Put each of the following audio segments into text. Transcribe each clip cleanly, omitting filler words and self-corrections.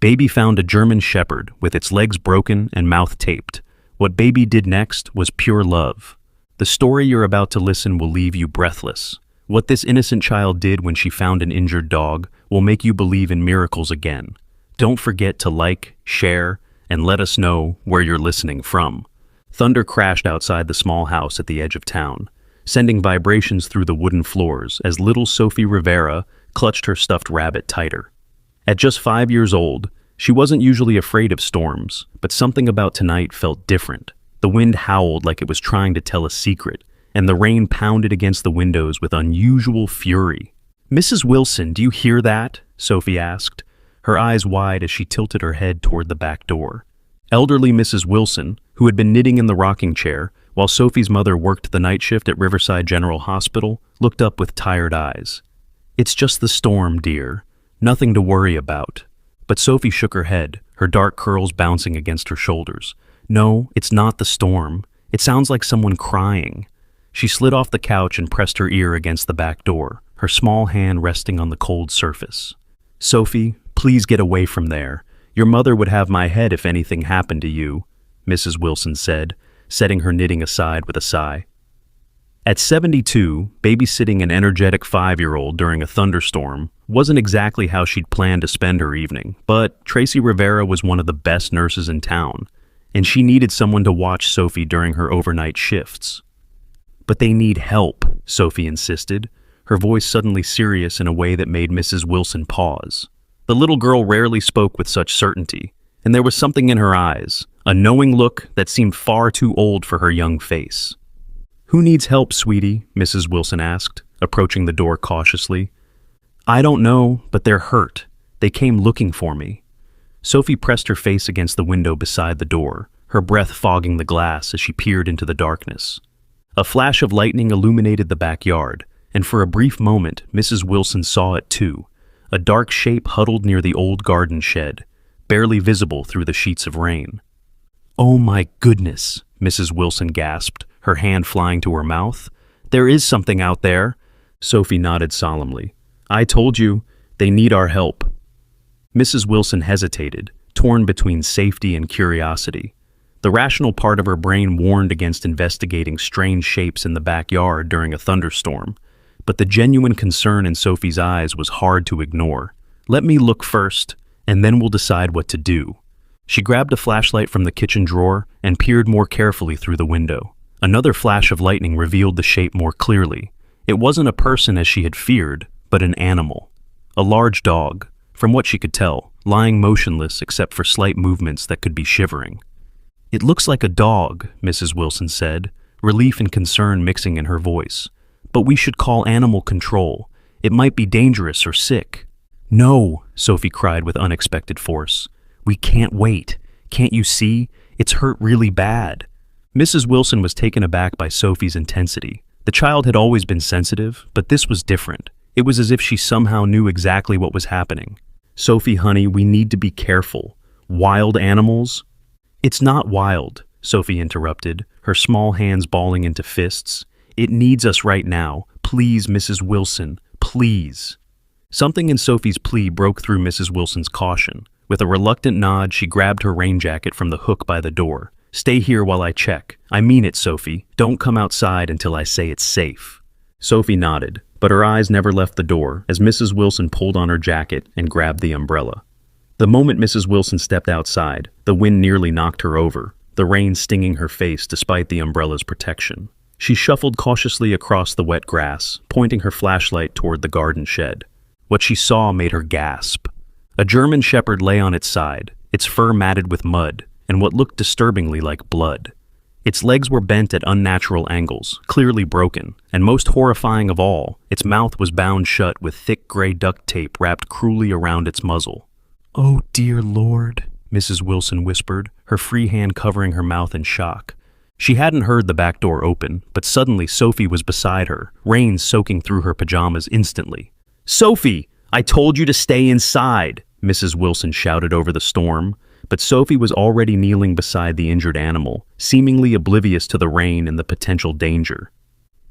Baby found a German shepherd with its legs broken and mouth taped. What Baby did next was pure love. The story you're about to listen will leave you breathless. What this innocent child did when she found an injured dog will make you believe in miracles again. Don't forget to like, share, and let us know where you're listening from. Thunder crashed outside the small house at the edge of town, sending vibrations through the wooden floors as little Sophie Rivera clutched her stuffed rabbit tighter. At just 5 years old, she wasn't usually afraid of storms, but something about tonight felt different. The wind howled like it was trying to tell a secret, and the rain pounded against the windows with unusual fury. "Mrs. Wilson, do you hear that?" Sophie asked, her eyes wide as she tilted her head toward the back door. Elderly Mrs. Wilson, who had been knitting in the rocking chair while Sophie's mother worked the night shift at Riverside General Hospital, looked up with tired eyes. "It's just the storm, dear. Nothing to worry about." But Sophie shook her head, her dark curls bouncing against her shoulders. "No, it's not the storm. It sounds like someone crying." She slid off the couch and pressed her ear against the back door, her small hand resting on the cold surface. "Sophie, please get away from there. Your mother would have my head if anything happened to you," Mrs. Wilson said, setting her knitting aside with a sigh. At 72, babysitting an energetic 5-year-old during a thunderstorm wasn't exactly how she'd planned to spend her evening, but Tracy Rivera was one of the best nurses in town, and she needed someone to watch Sophie during her overnight shifts. "But they need help," Sophie insisted, her voice suddenly serious in a way that made Mrs. Wilson pause. The little girl rarely spoke with such certainty, and there was something in her eyes, a knowing look that seemed far too old for her young face. "Who needs help, sweetie?" Mrs. Wilson asked, approaching the door cautiously. "I don't know, but they're hurt. They came looking for me." Sophie pressed her face against the window beside the door, her breath fogging the glass as she peered into the darkness. A flash of lightning illuminated the backyard, and for a brief moment, Mrs. Wilson saw it too, a dark shape huddled near the old garden shed, barely visible through the sheets of rain. "Oh my goodness," Mrs. Wilson gasped, her hand flying to her mouth. "There is something out there." Sophie nodded solemnly. "I told you, they need our help." Mrs. Wilson hesitated, torn between safety and curiosity. The rational part of her brain warned against investigating strange shapes in the backyard during a thunderstorm, but the genuine concern in Sophie's eyes was hard to ignore. "Let me look first, and then we'll decide what to do." She grabbed a flashlight from the kitchen drawer and peered more carefully through the window. Another flash of lightning revealed the shape more clearly. It wasn't a person as she had feared, but an animal. A large dog, from what she could tell, lying motionless except for slight movements that could be shivering. "It looks like a dog," Mrs. Wilson said, relief and concern mixing in her voice. "But we should call animal control. It might be dangerous or sick." "No," Sophie cried with unexpected force. "We can't wait. Can't you see? It's hurt really bad." Mrs. Wilson was taken aback by Sophie's intensity. The child had always been sensitive, but this was different. It was as if she somehow knew exactly what was happening. "Sophie, honey, we need to be careful. Wild animals—" "It's not wild," Sophie interrupted, her small hands balling into fists. "It needs us right now. Please, Mrs. Wilson, please." Something in Sophie's plea broke through Mrs. Wilson's caution. With a reluctant nod, she grabbed her rain jacket from the hook by the door. "Stay here while I check. I mean it, Sophie. Don't come outside until I say it's safe." Sophie nodded, but her eyes never left the door as Mrs. Wilson pulled on her jacket and grabbed the umbrella. The moment Mrs. Wilson stepped outside, the wind nearly knocked her over, the rain stinging her face despite the umbrella's protection. She shuffled cautiously across the wet grass, pointing her flashlight toward the garden shed. What she saw made her gasp. A German shepherd lay on its side, its fur matted with mud, and what looked disturbingly like blood. Its legs were bent at unnatural angles, clearly broken, and most horrifying of all, its mouth was bound shut with thick gray duct tape wrapped cruelly around its muzzle. "Oh, dear Lord," Mrs. Wilson whispered, her free hand covering her mouth in shock. She hadn't heard the back door open, but suddenly Sophie was beside her, rain soaking through her pajamas instantly. "Sophie, I told you to stay inside," Mrs. Wilson shouted over the storm. But Sophie was already kneeling beside the injured animal, seemingly oblivious to the rain and the potential danger.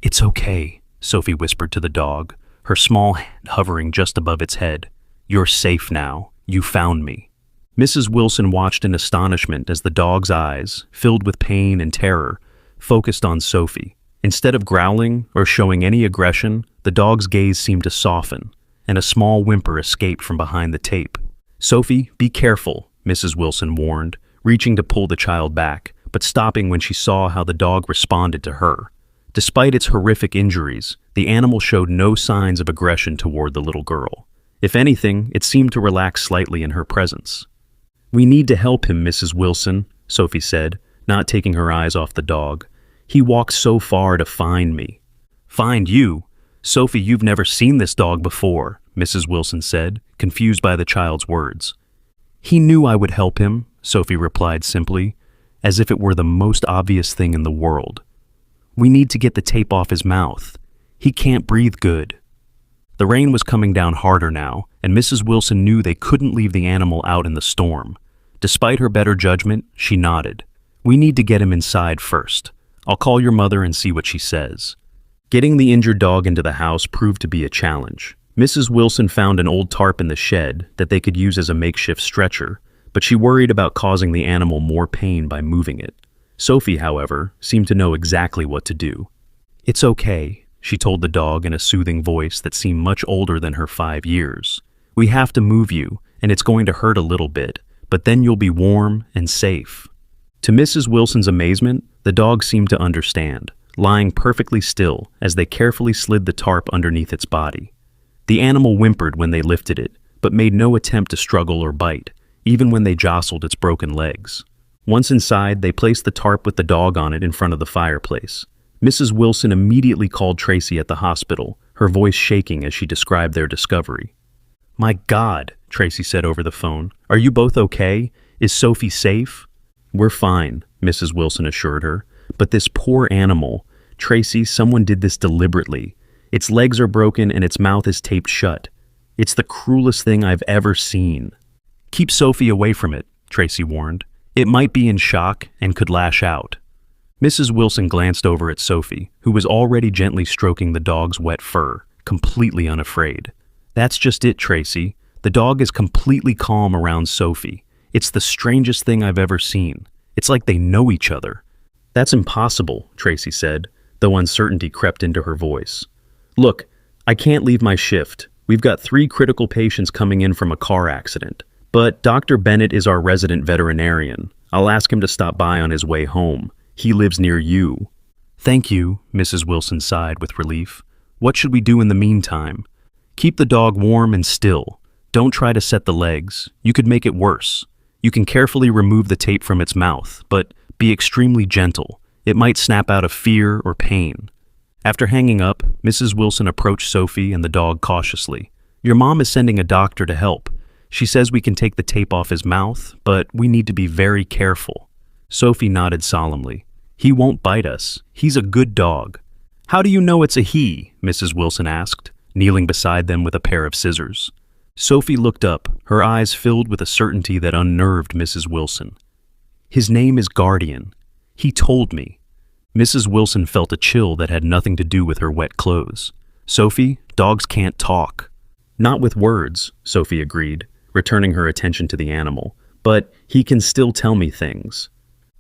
"It's okay," Sophie whispered to the dog, her small hand hovering just above its head. "You're safe now. You found me." Mrs. Wilson watched in astonishment as the dog's eyes, filled with pain and terror, focused on Sophie. Instead of growling or showing any aggression, the dog's gaze seemed to soften, and a small whimper escaped from behind the tape. "Sophie, be careful," Mrs. Wilson warned, reaching to pull the child back, but stopping when she saw how the dog responded to her. Despite its horrific injuries, the animal showed no signs of aggression toward the little girl. If anything, it seemed to relax slightly in her presence. "We need to help him, Mrs. Wilson," Sophie said, not taking her eyes off the dog. "He walked so far to find me." "Find you? Sophie, you've never seen this dog before," Mrs. Wilson said, confused by the child's words. "He knew I would help him," Sophie replied simply, as if it were the most obvious thing in the world. "We need to get the tape off his mouth. He can't breathe good." The rain was coming down harder now, and Mrs. Wilson knew they couldn't leave the animal out in the storm. Despite her better judgment, she nodded. "We need to get him inside first. I'll call your mother and see what she says." Getting the injured dog into the house proved to be a challenge. Mrs. Wilson found an old tarp in the shed that they could use as a makeshift stretcher, but she worried about causing the animal more pain by moving it. Sophie, however, seemed to know exactly what to do. "It's okay," she told the dog in a soothing voice that seemed much older than her 5 years. "We have to move you, and it's going to hurt a little bit, but then you'll be warm and safe." To Mrs. Wilson's amazement, the dog seemed to understand, lying perfectly still as they carefully slid the tarp underneath its body. The animal whimpered when they lifted it, but made no attempt to struggle or bite, even when they jostled its broken legs. Once inside, they placed the tarp with the dog on it in front of the fireplace. Mrs. Wilson immediately called Tracy at the hospital, her voice shaking as she described their discovery. "My God," Tracy said over the phone. "Are you both okay? Is Sophie safe?" "We're fine," Mrs. Wilson assured her. "But this poor animal, Tracy, someone did this deliberately. Its legs are broken and its mouth is taped shut. It's the cruelest thing I've ever seen." "Keep Sophie away from it," Tracy warned. "It might be in shock and could lash out." Mrs. Wilson glanced over at Sophie, who was already gently stroking the dog's wet fur, completely unafraid. "That's just it, Tracy. The dog is completely calm around Sophie. It's the strangest thing I've ever seen. It's like they know each other." "That's impossible," Tracy said, though uncertainty crept into her voice. "Look, I can't leave my shift. We've got 3 critical patients coming in from a car accident. But Dr. Bennett is our resident veterinarian. I'll ask him to stop by on his way home. He lives near you." "Thank you," Mrs. Wilson sighed with relief. "What should we do in the meantime?" "Keep the dog warm and still. Don't try to set the legs. You could make it worse. You can carefully remove the tape from its mouth, but be extremely gentle. It might snap out of fear or pain." After hanging up, Mrs. Wilson approached Sophie and the dog cautiously. "Your mom is sending a doctor to help. She says we can take the tape off his mouth, but we need to be very careful." Sophie nodded solemnly. "He won't bite us. He's a good dog." "How do you know it's a he?" Mrs. Wilson asked, kneeling beside them with a pair of scissors. Sophie looked up, her eyes filled with a certainty that unnerved Mrs. Wilson. "His name is Guardian. He told me." Mrs. Wilson felt a chill that had nothing to do with her wet clothes. "Sophie, dogs can't talk." "Not with words," Sophie agreed, returning her attention to the animal. "But he can still tell me things."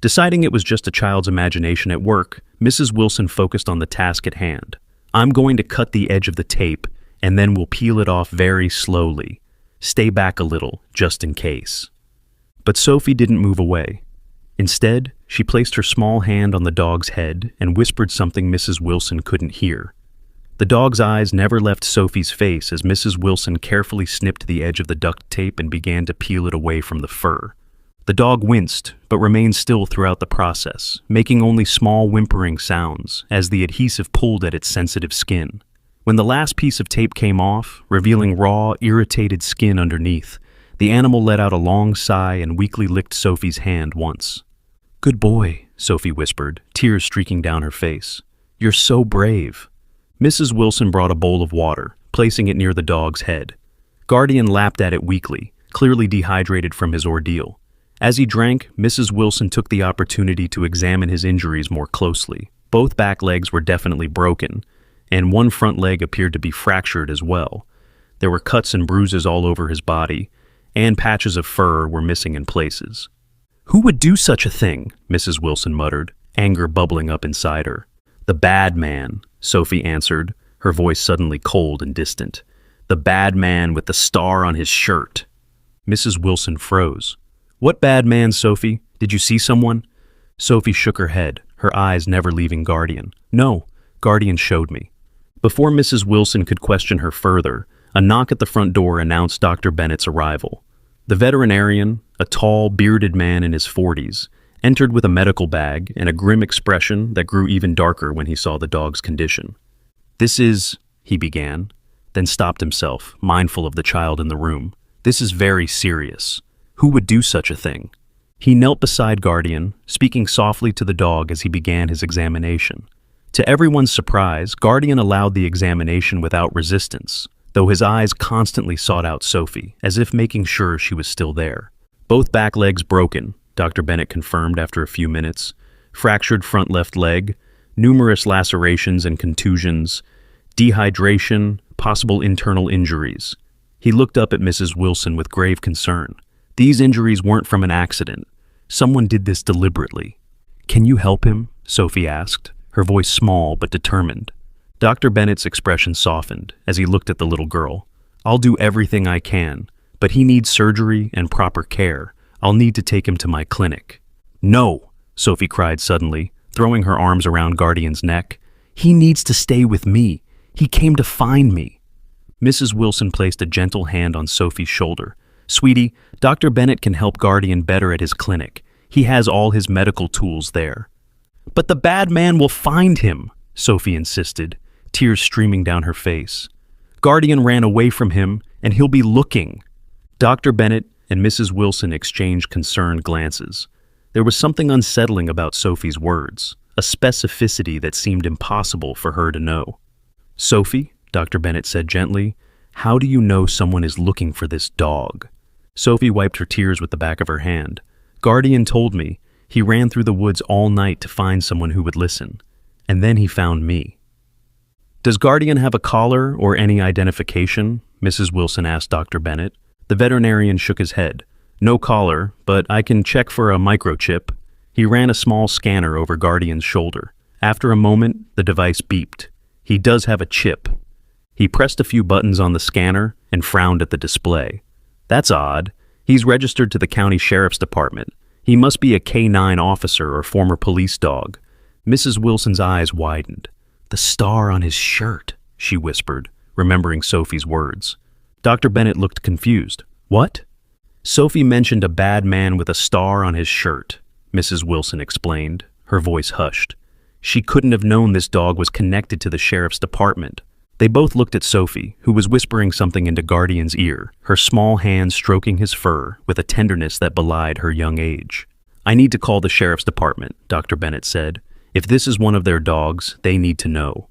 Deciding it was just a child's imagination at work, Mrs. Wilson focused on the task at hand. "I'm going to cut the edge of the tape, and then we'll peel it off very slowly. Stay back a little, just in case." But Sophie didn't move away. Instead, she placed her small hand on the dog's head and whispered something Mrs. Wilson couldn't hear. The dog's eyes never left Sophie's face as Mrs. Wilson carefully snipped the edge of the duct tape and began to peel it away from the fur. The dog winced, but remained still throughout the process, making only small whimpering sounds as the adhesive pulled at its sensitive skin. When the last piece of tape came off, revealing raw, irritated skin underneath, the animal let out a long sigh and weakly licked Sophie's hand once. "Good boy," Sophie whispered, tears streaking down her face. "You're so brave." Mrs. Wilson brought a bowl of water, placing it near the dog's head. Guardian lapped at it weakly, clearly dehydrated from his ordeal. As he drank, Mrs. Wilson took the opportunity to examine his injuries more closely. Both back legs were definitely broken, and one front leg appeared to be fractured as well. There were cuts and bruises all over his body, and patches of fur were missing in places. "Who would do such a thing?" Mrs. Wilson muttered, anger bubbling up inside her. "The bad man," Sophie answered, her voice suddenly cold and distant. "The bad man with the star on his shirt." Mrs. Wilson froze. "What bad man, Sophie? Did you see someone?" Sophie shook her head, her eyes never leaving Guardian. "No, Guardian showed me." Before Mrs. Wilson could question her further, a knock at the front door announced Dr. Bennett's arrival. The veterinarian, a tall, bearded man in his 40s, entered with a medical bag and a grim expression that grew even darker when he saw the dog's condition. "This is," he began, then stopped himself, mindful of the child in the room. "This is very serious. Who would do such a thing?" He knelt beside Guardian, speaking softly to the dog as he began his examination. To everyone's surprise, Guardian allowed the examination without resistance, though his eyes constantly sought out Sophie, as if making sure she was still there. "Both back legs broken," Dr. Bennett confirmed after a few minutes. "Fractured front left leg, numerous lacerations and contusions, dehydration, possible internal injuries." He looked up at Mrs. Wilson with grave concern. "These injuries weren't from an accident. Someone did this deliberately." "Can you help him?" Sophie asked, her voice small but determined. Dr. Bennett's expression softened as he looked at the little girl. "I'll do everything I can, but he needs surgery and proper care. I'll need to take him to my clinic." "No!" Sophie cried suddenly, throwing her arms around Guardian's neck. "He needs to stay with me. He came to find me." Mrs. Wilson placed a gentle hand on Sophie's shoulder. "Sweetie, Dr. Bennett can help Guardian better at his clinic. He has all his medical tools there." "But the bad man will find him," Sophie insisted, tears streaming down her face. "Guardian ran away from him, and he'll be looking." Dr. Bennett and Mrs. Wilson exchanged concerned glances. There was something unsettling about Sophie's words, a specificity that seemed impossible for her to know. "Sophie," Dr. Bennett said gently, "how do you know someone is looking for this dog?" Sophie wiped her tears with the back of her hand. "Guardian told me. He ran through the woods all night to find someone who would listen. And then he found me." "Does Guardian have a collar or any identification?" Mrs. Wilson asked Dr. Bennett. The veterinarian shook his head. "No collar, but I can check for a microchip." He ran a small scanner over Guardian's shoulder. After a moment, the device beeped. "He does have a chip." He pressed a few buttons on the scanner and frowned at the display. "That's odd. He's registered to the county sheriff's department. He must be a K-9 officer or former police dog." Mrs. Wilson's eyes widened. "The star on his shirt," she whispered, remembering Sophie's words. Dr. Bennett looked confused. "What?" "Sophie mentioned a bad man with a star on his shirt," Mrs. Wilson explained, her voice hushed. "She couldn't have known this dog was connected to the sheriff's department." They both looked at Sophie, who was whispering something into Guardian's ear, her small hands stroking his fur with a tenderness that belied her young age. "I need to call the sheriff's department," Dr. Bennett said. "If this is one of their dogs, they need to know."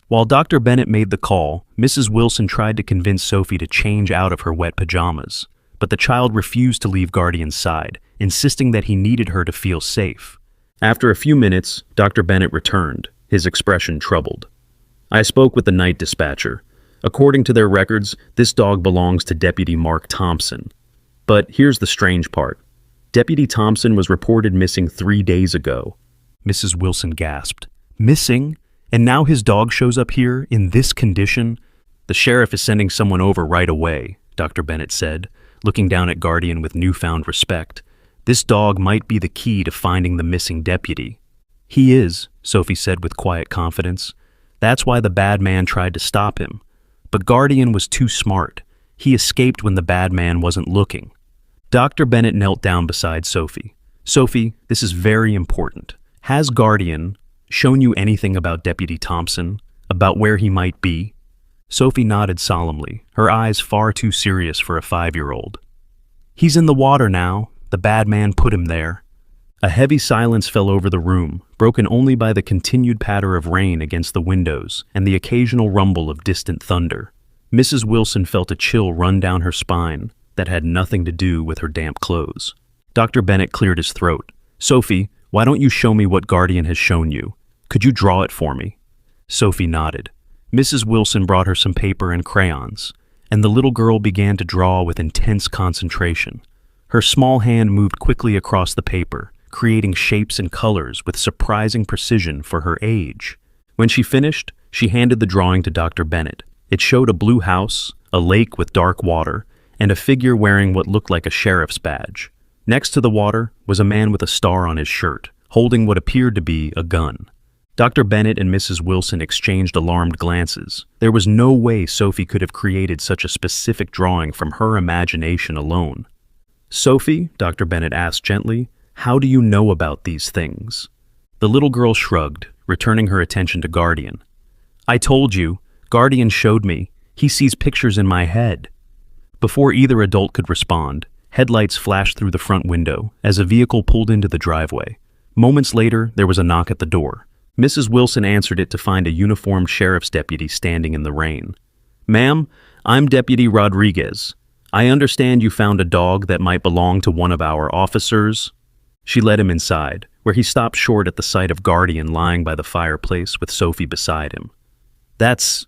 While Dr. Bennett made the call, Mrs. Wilson tried to convince Sophie to change out of her wet pajamas, but the child refused to leave Guardian's side, insisting that he needed her to feel safe. After a few minutes, Dr. Bennett returned, his expression troubled. "I spoke with the night dispatcher. According to their records, this dog belongs to Deputy Mark Thompson. But here's the strange part. Deputy Thompson was reported missing 3 days ago." Mrs. Wilson gasped. "Missing? And now his dog shows up here in this condition?" "The sheriff is sending someone over right away," Dr. Bennett said, looking down at Guardian with newfound respect. "This dog might be the key to finding the missing deputy." "He is," Sophie said with quiet confidence. "That's why the bad man tried to stop him. But Guardian was too smart. He escaped when the bad man wasn't looking." Dr. Bennett knelt down beside Sophie. "Sophie, this is very important. Has Guardian shown you anything about Deputy Thompson? About where he might be?" Sophie nodded solemnly, her eyes far too serious for a 5-year-old. "He's in the water now. The bad man put him there." A heavy silence fell over the room, broken only by the continued patter of rain against the windows and the occasional rumble of distant thunder. Mrs. Wilson felt a chill run down her spine that had nothing to do with her damp clothes. Dr. Bennett cleared his throat. "Sophie, why don't you show me what Guardian has shown you? Could you draw it for me?" Sophie nodded. Mrs. Wilson brought her some paper and crayons. and the little girl began to draw with intense concentration. Her small hand moved quickly across the paper, creating shapes and colors with surprising precision for her age. When she finished, she handed the drawing to Dr. Bennett. It showed a blue house, a lake with dark water, and a figure wearing what looked like a sheriff's badge. Next to the water was a man with a star on his shirt, holding what appeared to be a gun. Dr. Bennett and Mrs. Wilson exchanged alarmed glances. There was no way Sophie could have created such a specific drawing from her imagination alone. "Sophie," Dr. Bennett asked gently, "how do you know about these things?" The little girl shrugged, returning her attention to Guardian. "I told you, Guardian showed me. He sees pictures in my head." Before either adult could respond, headlights flashed through the front window as a vehicle pulled into the driveway. Moments later, there was a knock at the door. Mrs. Wilson answered it to find a uniformed sheriff's deputy standing in the rain. "Ma'am, I'm Deputy Rodriguez. I understand you found a dog that might belong to one of our officers." She led him inside, where he stopped short at the sight of Guardian lying by the fireplace with Sophie beside him. That's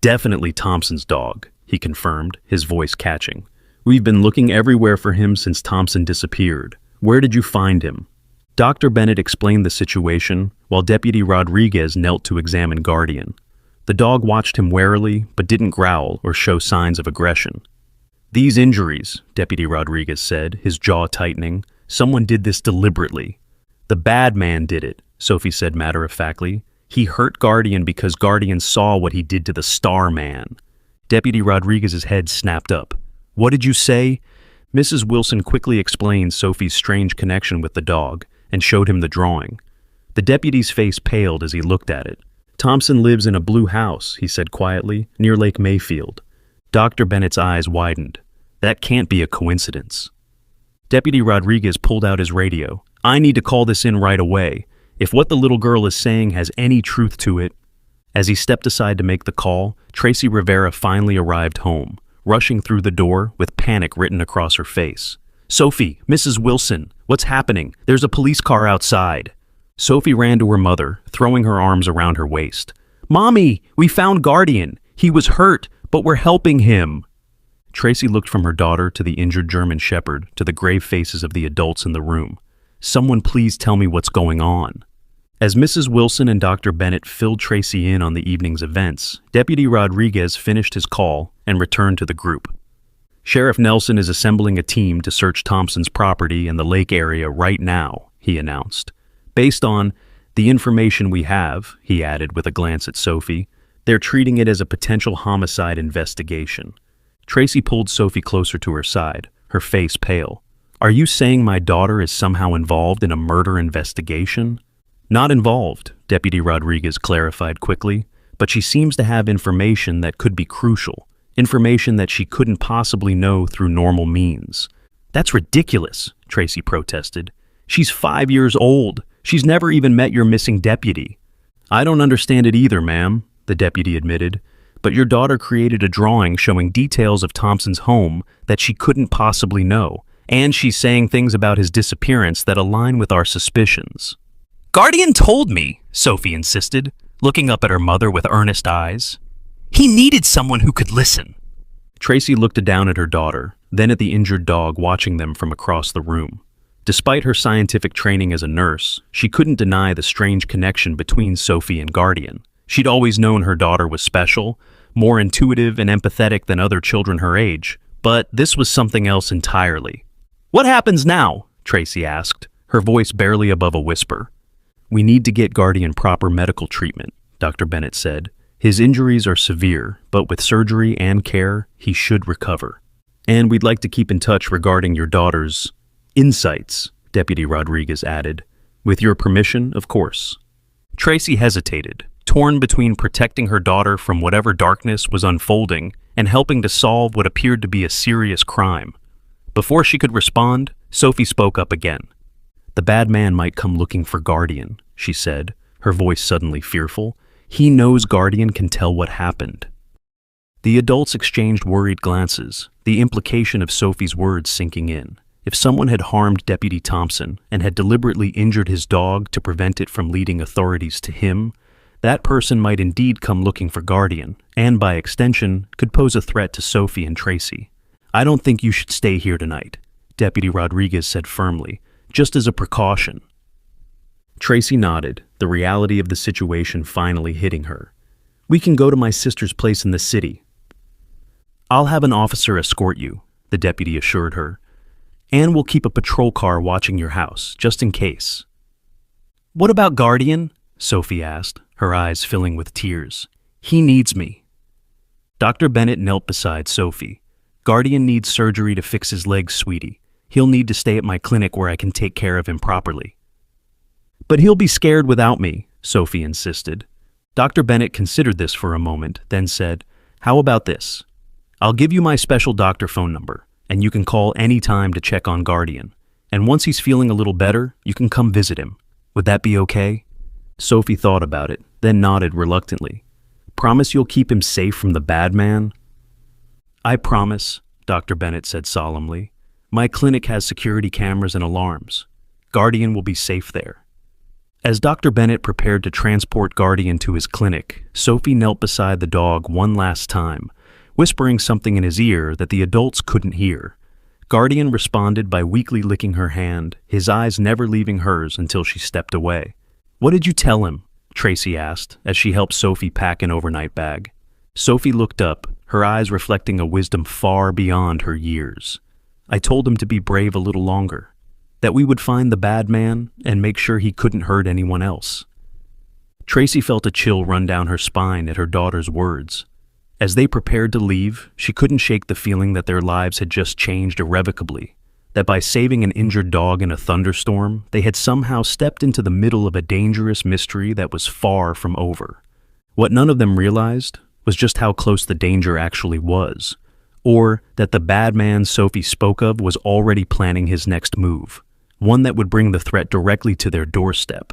definitely Thompson's dog," he confirmed, his voice catching. "We've been looking everywhere for him since Thompson disappeared. Where did you find him?" Dr. Bennett explained the situation, while Deputy Rodriguez knelt to examine Guardian. The dog watched him warily, but didn't growl or show signs of aggression. "These injuries," Deputy Rodriguez said, his jaw tightening, "someone did this deliberately." "The bad man did it," Sophie said matter-of-factly. "He hurt Guardian because Guardian saw what he did to the Star Man." Deputy Rodriguez's head snapped up. "What did you say?" Mrs. Wilson quickly explained Sophie's strange connection with the dog and showed him the drawing. The deputy's face paled as he looked at it. "Thompson lives in a blue house," he said quietly, "near Lake Mayfield." Dr. Bennett's eyes widened. "That can't be a coincidence." Deputy Rodriguez pulled out his radio. "I need to call this in right away. If what the little girl is saying has any truth to it." As he stepped aside to make the call, Tracy Rivera finally arrived home, rushing through the door with panic written across her face. "Sophie, Mrs. Wilson, what's happening? There's a police car outside." Sophie ran to her mother, throwing her arms around her waist. "Mommy, we found Guardian. He was hurt, but we're helping him." Tracy looked from her daughter to the injured German shepherd to the grave faces of the adults in the room. "Someone please tell me what's going on." As Mrs. Wilson and Dr. Bennett filled Tracy in on the evening's events, Deputy Rodriguez finished his call and returned to the group. "Sheriff Nelson is assembling a team to search Thompson's property in the lake area right now," he announced. "Based on the information we have," he added with a glance at Sophie, "they're treating it as a potential homicide investigation." Tracy pulled Sophie closer to her side, her face pale. "Are you saying my daughter is somehow involved in a murder investigation?" "Not involved," Deputy Rodriguez clarified quickly, "but she seems to have information that could be crucial. Information that she couldn't possibly know through normal means." "That's ridiculous," Tracy protested. "She's 5 years old. She's never even met your missing deputy." "I don't understand it either, ma'am," the deputy admitted, "but your daughter created a drawing showing details of Thompson's home that she couldn't possibly know, and she's saying things about his disappearance that align with our suspicions." "Guardian told me," Sophie insisted, looking up at her mother with earnest eyes. "He needed someone who could listen." Tracy looked down at her daughter, then at the injured dog watching them from across the room. Despite her scientific training as a nurse, she couldn't deny the strange connection between Sophie and Guardian. She'd always known her daughter was special, more intuitive and empathetic than other children her age, but this was something else entirely. "What happens now?" Tracy asked, her voice barely above a whisper. "We need to get Guardian proper medical treatment," Dr. Bennett said. "His injuries are severe, but with surgery and care, he should recover. And we'd like to keep in touch regarding your daughter's insights," Deputy Rodriguez added. "With your permission, of course." Tracy hesitated, torn between protecting her daughter from whatever darkness was unfolding and helping to solve what appeared to be a serious crime. Before she could respond, Sophie spoke up again. "The bad man might come looking for Guardian," she said, her voice suddenly fearful. "He knows Guardian can tell what happened." The adults exchanged worried glances, the implication of Sophie's words sinking in. If someone had harmed Deputy Thompson and had deliberately injured his dog to prevent it from leading authorities to him, That person might indeed come looking for Guardian, and by extension, could pose a threat to Sophie and Tracy. I don't think you should stay here tonight, Deputy Rodriguez said firmly, just as a precaution. Tracy nodded, the reality of the situation finally hitting her. We can go to my sister's place in the city. I'll have an officer escort you, the deputy assured her, and we'll keep a patrol car watching your house, just in case. What about Guardian? Sophie asked, her eyes filling with tears. He needs me. Dr. Bennett knelt beside Sophie. Guardian needs surgery to fix his legs, sweetie. He'll need to stay at my clinic where I can take care of him properly. But he'll be scared without me, Sophie insisted. Dr. Bennett considered this for a moment, then said, How about this? I'll give you my special doctor phone number, and you can call any time to check on Guardian. And once he's feeling a little better, you can come visit him. Would that be okay? Sophie thought about it, then nodded reluctantly. Promise you'll keep him safe from the bad man? I promise, Dr. Bennett said solemnly. My clinic has security cameras and alarms. Guardian will be safe there. As Dr. Bennett prepared to transport Guardian to his clinic, Sophie knelt beside the dog one last time, whispering something in his ear that the adults couldn't hear. Guardian responded by weakly licking her hand, his eyes never leaving hers until she stepped away. What did you tell him? Tracy asked, as she helped Sophie pack an overnight bag. Sophie looked up, her eyes reflecting a wisdom far beyond her years. I told him to be brave a little longer, that we would find the bad man and make sure he couldn't hurt anyone else. Tracy felt a chill run down her spine at her daughter's words. As they prepared to leave, she couldn't shake the feeling that their lives had just changed irrevocably, that by saving an injured dog in a thunderstorm, they had somehow stepped into the middle of a dangerous mystery that was far from over. What none of them realized was just how close the danger actually was, or that the bad man Sophie spoke of was already planning his next move, one that would bring the threat directly to their doorstep.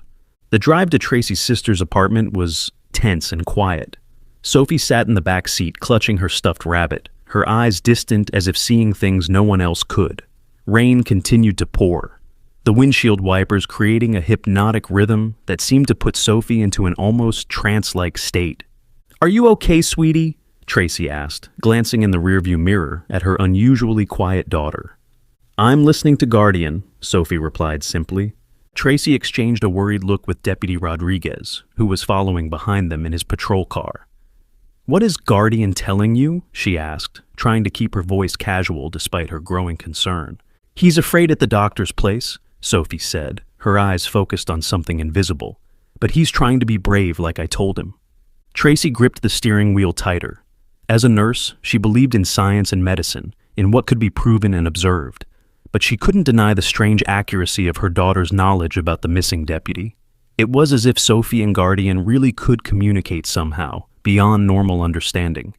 The drive to Tracy's sister's apartment was tense and quiet. Sophie sat in the back seat, clutching her stuffed rabbit, her eyes distant as if seeing things no one else could. Rain continued to pour, the windshield wipers creating a hypnotic rhythm that seemed to put Sophie into an almost trance-like state. Are you okay, sweetie? Tracy asked, glancing in the rearview mirror at her unusually quiet daughter. I'm listening to Guardian, Sophie replied simply. Tracy exchanged a worried look with Deputy Rodriguez, who was following behind them in his patrol car. What is Guardian telling you? She asked, trying to keep her voice casual despite her growing concern. He's afraid at the doctor's place, Sophie said, her eyes focused on something invisible. But he's trying to be brave like I told him. Tracy gripped the steering wheel tighter. As a nurse, she believed in science and medicine, in what could be proven and observed. But she couldn't deny the strange accuracy of her daughter's knowledge about the missing deputy. It was as if Sophie and Guardian really could communicate somehow, beyond normal understanding.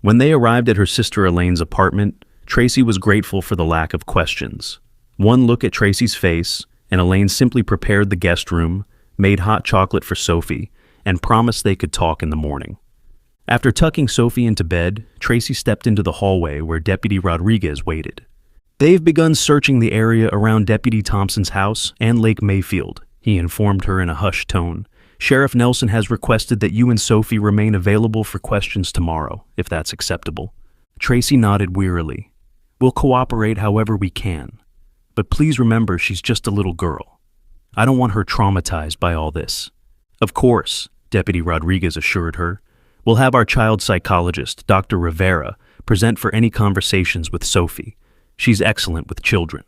When they arrived at her sister Elaine's apartment, Tracy was grateful for the lack of questions. One look at Tracy's face, and Elaine simply prepared the guest room, made hot chocolate for Sophie, and promised they could talk in the morning. After tucking Sophie into bed, Tracy stepped into the hallway where Deputy Rodriguez waited. They've begun searching the area around Deputy Thompson's house and Lake Mayfield, he informed her in a hushed tone. Sheriff Nelson has requested that you and Sophie remain available for questions tomorrow, if that's acceptable. Tracy nodded wearily. We'll cooperate however we can. But please remember she's just a little girl. I don't want her traumatized by all this. Of course, Deputy Rodriguez assured her. We'll have our child psychologist, Dr. Rivera, present for any conversations with Sophie. She's excellent with children.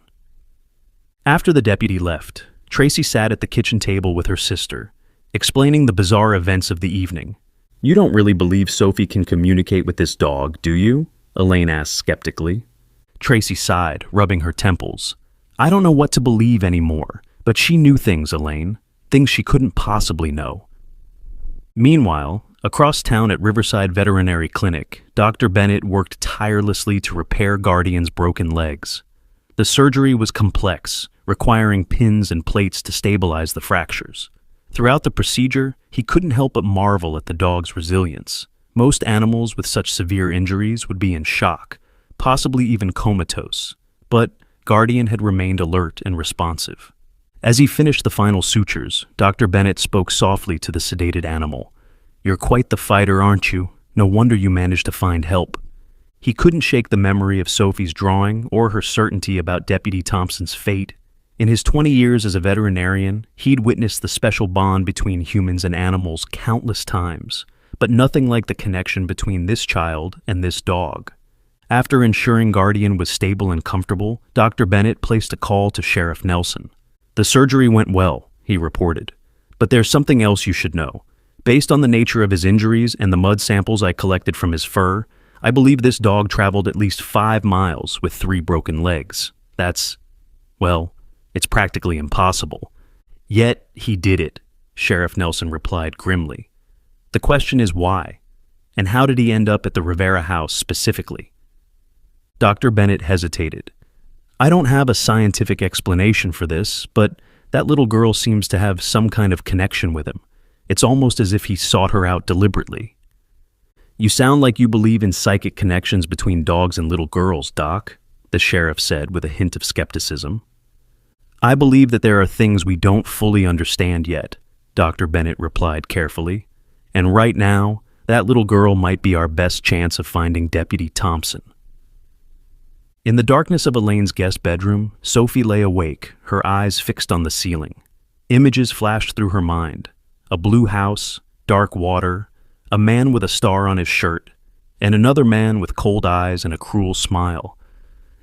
After the deputy left, Tracy sat at the kitchen table with her sister, explaining the bizarre events of the evening. You don't really believe Sophie can communicate with this dog, do you? Elaine asked skeptically. Tracy sighed, rubbing her temples. I don't know what to believe anymore, but she knew things, Elaine. Things she couldn't possibly know. Meanwhile, across town at Riverside Veterinary Clinic, Dr. Bennett worked tirelessly to repair Guardian's broken legs. The surgery was complex, requiring pins and plates to stabilize the fractures. Throughout the procedure, he couldn't help but marvel at the dog's resilience. Most animals with such severe injuries would be in shock, possibly even comatose, but Guardian had remained alert and responsive. As he finished the final sutures, Dr. Bennett spoke softly to the sedated animal, You're quite the fighter, aren't you? No wonder you managed to find help. He couldn't shake the memory of Sophie's drawing or her certainty about Deputy Thompson's fate. In his 20 years as a veterinarian, he'd witnessed the special bond between humans and animals countless times, but nothing like the connection between this child and this dog. After ensuring Guardian was stable and comfortable, Dr. Bennett placed a call to Sheriff Nelson. The surgery went well, he reported. But there's something else you should know. Based on the nature of his injuries and the mud samples I collected from his fur, I believe this dog traveled at least 5 miles with 3 broken legs. It's practically impossible. Yet he did it, Sheriff Nelson replied grimly. The question is why? And how did he end up at the Rivera house specifically? Dr. Bennett hesitated. I don't have a scientific explanation for this, but that little girl seems to have some kind of connection with him. It's almost as if he sought her out deliberately. You sound like you believe in psychic connections between dogs and little girls, Doc, the sheriff said with a hint of skepticism. I believe that there are things we don't fully understand yet, Dr. Bennett replied carefully. And right now, that little girl might be our best chance of finding Deputy Thompson. In the darkness of Elaine's guest bedroom, Sophie lay awake, her eyes fixed on the ceiling. Images flashed through her mind. A blue house, dark water, a man with a star on his shirt, and another man with cold eyes and a cruel smile.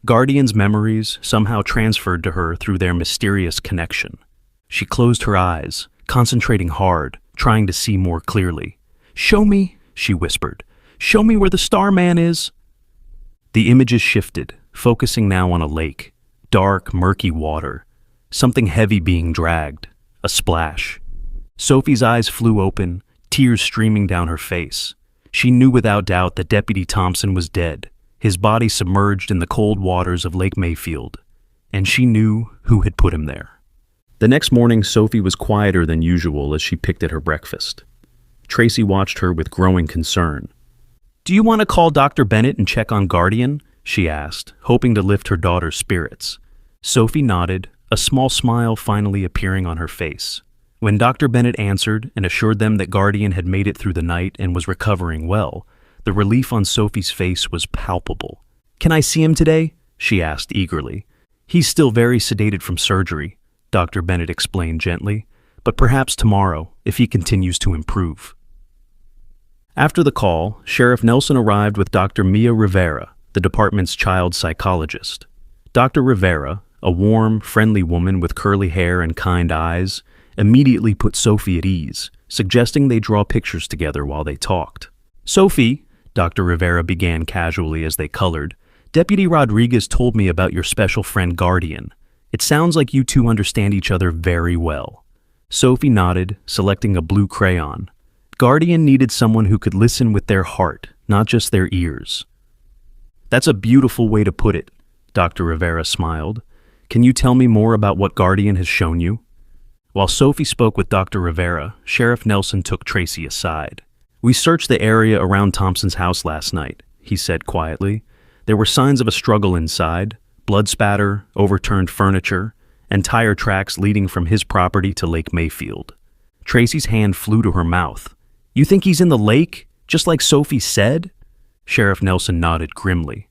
Guardian's memories somehow transferred to her through their mysterious connection. She closed her eyes, concentrating hard, trying to see more clearly. "Show me," she whispered. "Show me where the star man is." The images shifted, focusing now on a lake, dark, murky water, something heavy being dragged, a splash. Sophie's eyes flew open, tears streaming down her face. She knew without doubt that Deputy Thompson was dead, his body submerged in the cold waters of Lake Mayfield, and she knew who had put him there. The next morning, Sophie was quieter than usual as she picked at her breakfast. Tracy watched her with growing concern. "Do you want to call Dr. Bennett and check on Guardian?" she asked, hoping to lift her daughter's spirits. Sophie nodded, a small smile finally appearing on her face. When Dr. Bennett answered and assured them that Guardian had made it through the night and was recovering well, the relief on Sophie's face was palpable. "Can I see him today?" she asked eagerly. "He's still very sedated from surgery," Dr. Bennett explained gently, "but perhaps tomorrow, if he continues to improve." After the call, Sheriff Nelson arrived with Dr. Mia Rivera, the department's child psychologist. Dr. Rivera, a warm, friendly woman with curly hair and kind eyes, immediately put Sophie at ease, suggesting they draw pictures together while they talked. "Sophie," Dr. Rivera began casually as they colored, "Deputy Rodriguez told me about your special friend Guardian. It sounds like you two understand each other very well." Sophie nodded, selecting a blue crayon. Guardian needed someone who could listen with their heart, not just their ears. "That's a beautiful way to put it," Dr. Rivera smiled. "Can you tell me more about what Guardian has shown you?" While Sophie spoke with Dr. Rivera, Sheriff Nelson took Tracy aside. "We searched the area around Thompson's house last night," he said quietly. "There were signs of a struggle inside, blood spatter, overturned furniture, and tire tracks leading from his property to Lake Mayfield." Tracy's hand flew to her mouth. "You think he's in the lake, just like Sophie said?" Sheriff Nelson nodded grimly.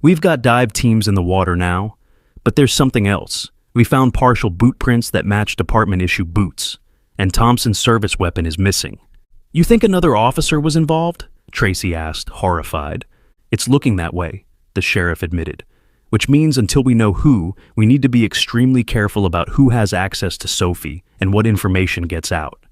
"We've got dive teams in the water now, but there's something else. We found partial boot prints that match department-issue boots, and Thompson's service weapon is missing." "You think another officer was involved?" Tracy asked, horrified. "It's looking that way," the sheriff admitted, "which means until we know who, we need to be extremely careful about who has access to Sophie and what information gets out."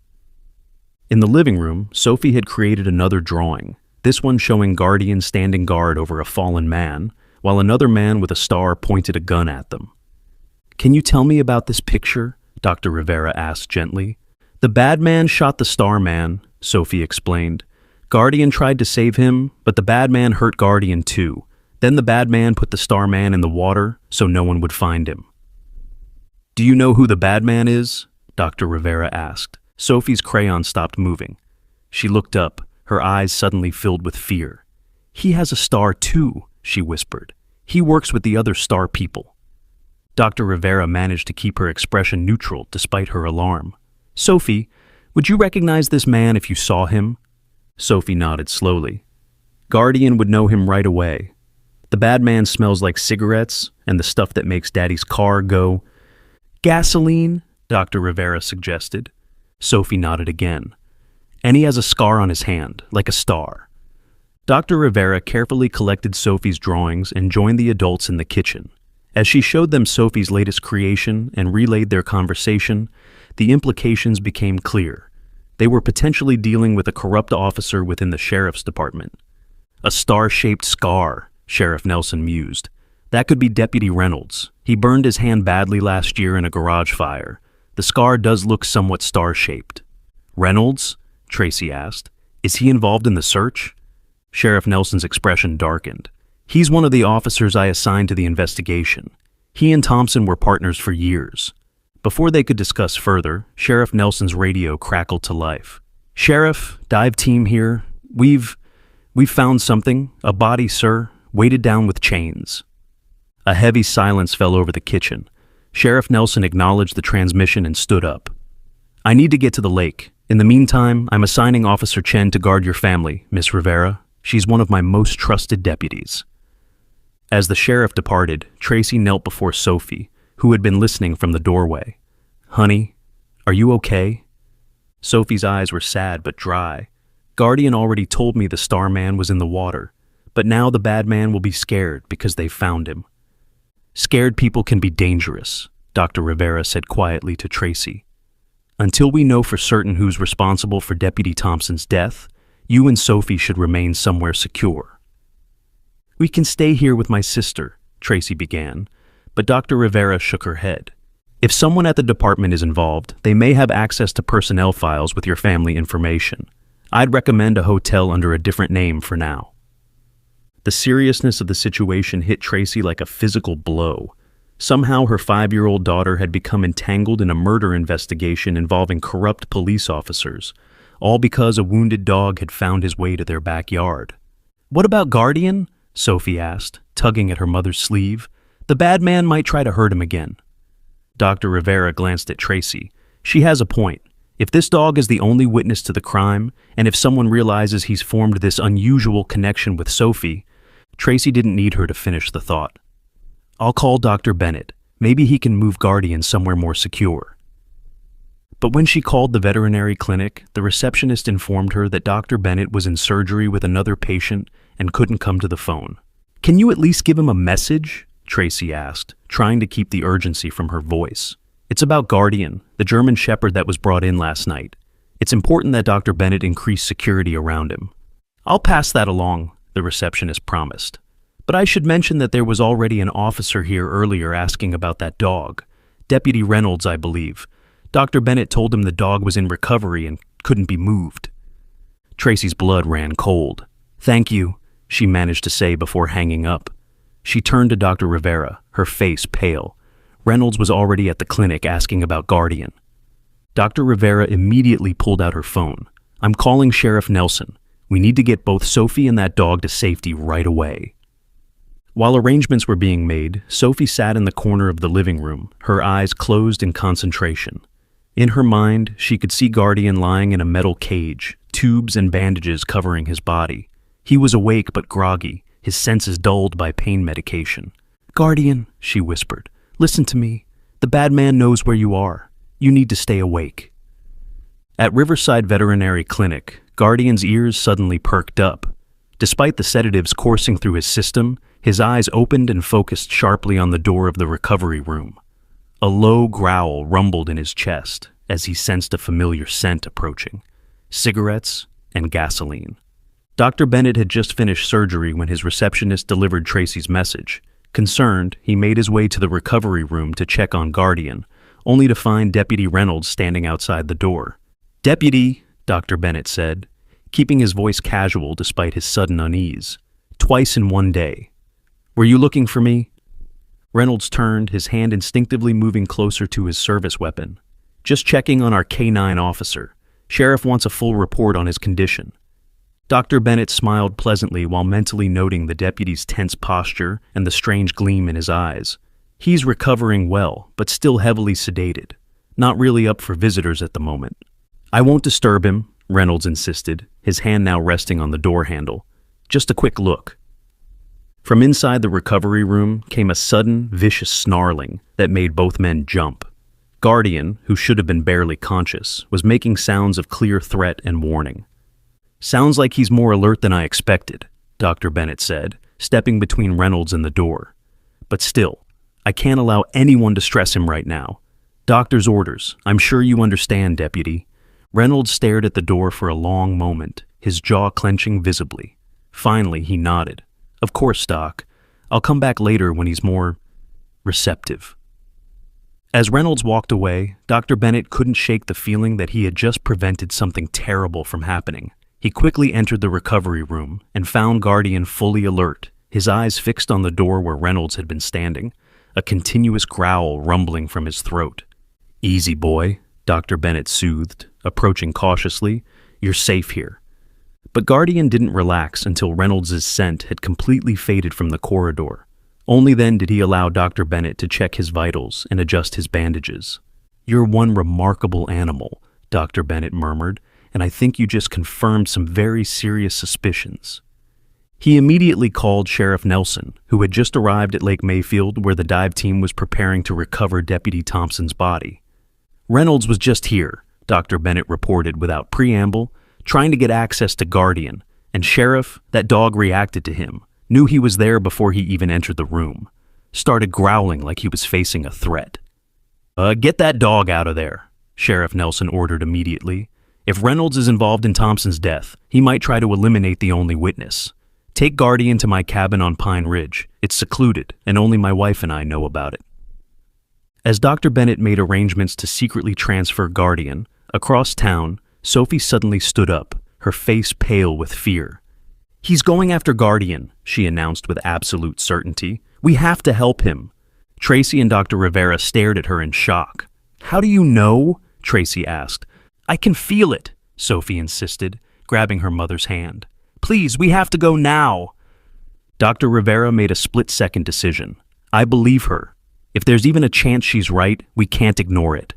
In the living room, Sophie had created another drawing, this one showing Guardian standing guard over a fallen man, while another man with a star pointed a gun at them. "Can you tell me about this picture?" Dr. Rivera asked gently. "The bad man shot the star man," Sophie explained. "Guardian tried to save him, but the bad man hurt Guardian too. Then the bad man put the star man in the water so no one would find him." "Do you know who the bad man is?" Dr. Rivera asked. Sophie's crayon stopped moving. She looked up, her eyes suddenly filled with fear. "He has a star too," she whispered. "He works with the other star people." Dr. Rivera managed to keep her expression neutral despite her alarm. "Sophie, would you recognize this man if you saw him?" Sophie nodded slowly. Guardian would know him right away. The bad man smells like cigarettes and the stuff that makes Daddy's car go. Gasoline, Dr. Rivera suggested. Sophie nodded again. And he has a scar on his hand, like a star. Dr. Rivera carefully collected Sophie's drawings and joined the adults in the kitchen. As she showed them Sophie's latest creation and relayed their conversation, the implications became clear. They were potentially dealing with a corrupt officer within the sheriff's department. A star-shaped scar, Sheriff Nelson mused. That could be Deputy Reynolds. He burned his hand badly last year in a garage fire. The scar does look somewhat star-shaped. Reynolds? Tracy asked. Is he involved in the search? Sheriff Nelson's expression darkened. He's one of the officers I assigned to the investigation. He and Thompson were partners for years. Before they could discuss further, Sheriff Nelson's radio crackled to life. Sheriff, dive team here. We've found something. A body, sir, weighted down with chains. A heavy silence fell over the kitchen. Sheriff Nelson acknowledged the transmission and stood up. I need to get to the lake. In the meantime, I'm assigning Officer Chen to guard your family, Miss Rivera. She's one of my most trusted deputies. As the sheriff departed, Tracy knelt before Sophie, who had been listening from the doorway. Honey, are you okay? Sophie's eyes were sad but dry. Guardian already told me the Star Man was in the water, but now the bad man will be scared because they found him. Scared people can be dangerous, Dr. Rivera said quietly to Tracy. Until we know for certain who's responsible for Deputy Thompson's death, you and Sophie should remain somewhere secure. We can stay here with my sister, Tracy began, but Dr. Rivera shook her head. If someone at the department is involved, they may have access to personnel files with your family information. I'd recommend a hotel under a different name for now. The seriousness of the situation hit Tracy like a physical blow. Somehow her 5-year-old daughter had become entangled in a murder investigation involving corrupt police officers, all because a wounded dog had found his way to their backyard. What about Guardian? Sophie asked, tugging at her mother's sleeve. The bad man might try to hurt him again. Dr. Rivera glanced at Tracy. She has a point. If this dog is the only witness to the crime, and if someone realizes he's formed this unusual connection with Sophie, Tracy didn't need her to finish the thought. I'll call Dr. Bennett. Maybe he can move Guardian somewhere more secure. But when she called the veterinary clinic, the receptionist informed her that Dr. Bennett was in surgery with another patient and couldn't come to the phone. Can you at least give him a message? Tracy asked, trying to keep the urgency from her voice. It's about Guardian, the German Shepherd that was brought in last night. It's important that Dr. Bennett increase security around him. I'll pass that along, the receptionist promised. But I should mention that there was already an officer here earlier asking about that dog. Deputy Reynolds, I believe. Dr. Bennett told him the dog was in recovery and couldn't be moved. Tracy's blood ran cold. Thank you, she managed to say before hanging up. She turned to Dr. Rivera, her face pale. Reynolds was already at the clinic asking about Guardian. Dr. Rivera immediately pulled out her phone. I'm calling Sheriff Nelson. We need to get both Sophie and that dog to safety right away. While arrangements were being made, Sophie sat in the corner of the living room, her eyes closed in concentration. In her mind, she could see Guardian lying in a metal cage, tubes and bandages covering his body. He was awake but groggy, his senses dulled by pain medication. Guardian, she whispered, listen to me. The bad man knows where you are. You need to stay awake. At Riverside Veterinary Clinic, Guardian's ears suddenly perked up. Despite the sedatives coursing through his system, his eyes opened and focused sharply on the door of the recovery room. A low growl rumbled in his chest as he sensed a familiar scent approaching. Cigarettes and gasoline. Dr. Bennett had just finished surgery when his receptionist delivered Tracy's message. Concerned, he made his way to the recovery room to check on Guardian, only to find Deputy Reynolds standing outside the door. Deputy, Dr. Bennett said, keeping his voice casual despite his sudden unease. Twice in one day. Were you looking for me? Reynolds turned, his hand instinctively moving closer to his service weapon. Just checking on our K-9 officer. Sheriff wants a full report on his condition. Dr. Bennett smiled pleasantly while mentally noting the deputy's tense posture and the strange gleam in his eyes. He's recovering well, but still heavily sedated. Not really up for visitors at the moment. I won't disturb him, Reynolds insisted, his hand now resting on the door handle. Just a quick look. From inside the recovery room came a sudden, vicious snarling that made both men jump. Guardian, who should have been barely conscious, was making sounds of clear threat and warning. "Sounds like he's more alert than I expected," Dr. Bennett said, stepping between Reynolds and the door. "But still, I can't allow anyone to stress him right now. Doctor's orders. I'm sure you understand, Deputy." Reynolds stared at the door for a long moment, his jaw clenching visibly. Finally, he nodded. "Of course, Doc. I'll come back later when he's more receptive." As Reynolds walked away, Dr. Bennett couldn't shake the feeling that he had just prevented something terrible from happening. He quickly entered the recovery room and found Guardian fully alert, his eyes fixed on the door where Reynolds had been standing, a continuous growl rumbling from his throat. "Easy, boy," Dr. Bennett soothed, approaching cautiously. "You're safe here." But Guardian didn't relax until Reynolds' scent had completely faded from the corridor. Only then did he allow Dr. Bennett to check his vitals and adjust his bandages. "You're one remarkable animal," Dr. Bennett murmured, "and I think you just confirmed some very serious suspicions." He immediately called Sheriff Nelson, who had just arrived at Lake Mayfield where the dive team was preparing to recover Deputy Thompson's body. "Reynolds was just here," Dr. Bennett reported without preamble, "trying to get access to Guardian, and Sheriff, that dog reacted to him, knew he was there before he even entered the room. Started growling like he was facing a threat." Get that dog out of there," Sheriff Nelson ordered immediately. "If Reynolds is involved in Thompson's death, he might try to eliminate the only witness. Take Guardian to my cabin on Pine Ridge. It's secluded, and only my wife and I know about it." As Dr. Bennett made arrangements to secretly transfer Guardian, across town, Sophie suddenly stood up, her face pale with fear. "He's going after Guardian," she announced with absolute certainty. "We have to help him." Tracy and Dr. Rivera stared at her in shock. "How do you know?" Tracy asked. "I can feel it," Sophie insisted, grabbing her mother's hand. "Please, we have to go now." Dr. Rivera made a split-second decision. "I believe her. If there's even a chance she's right, we can't ignore it."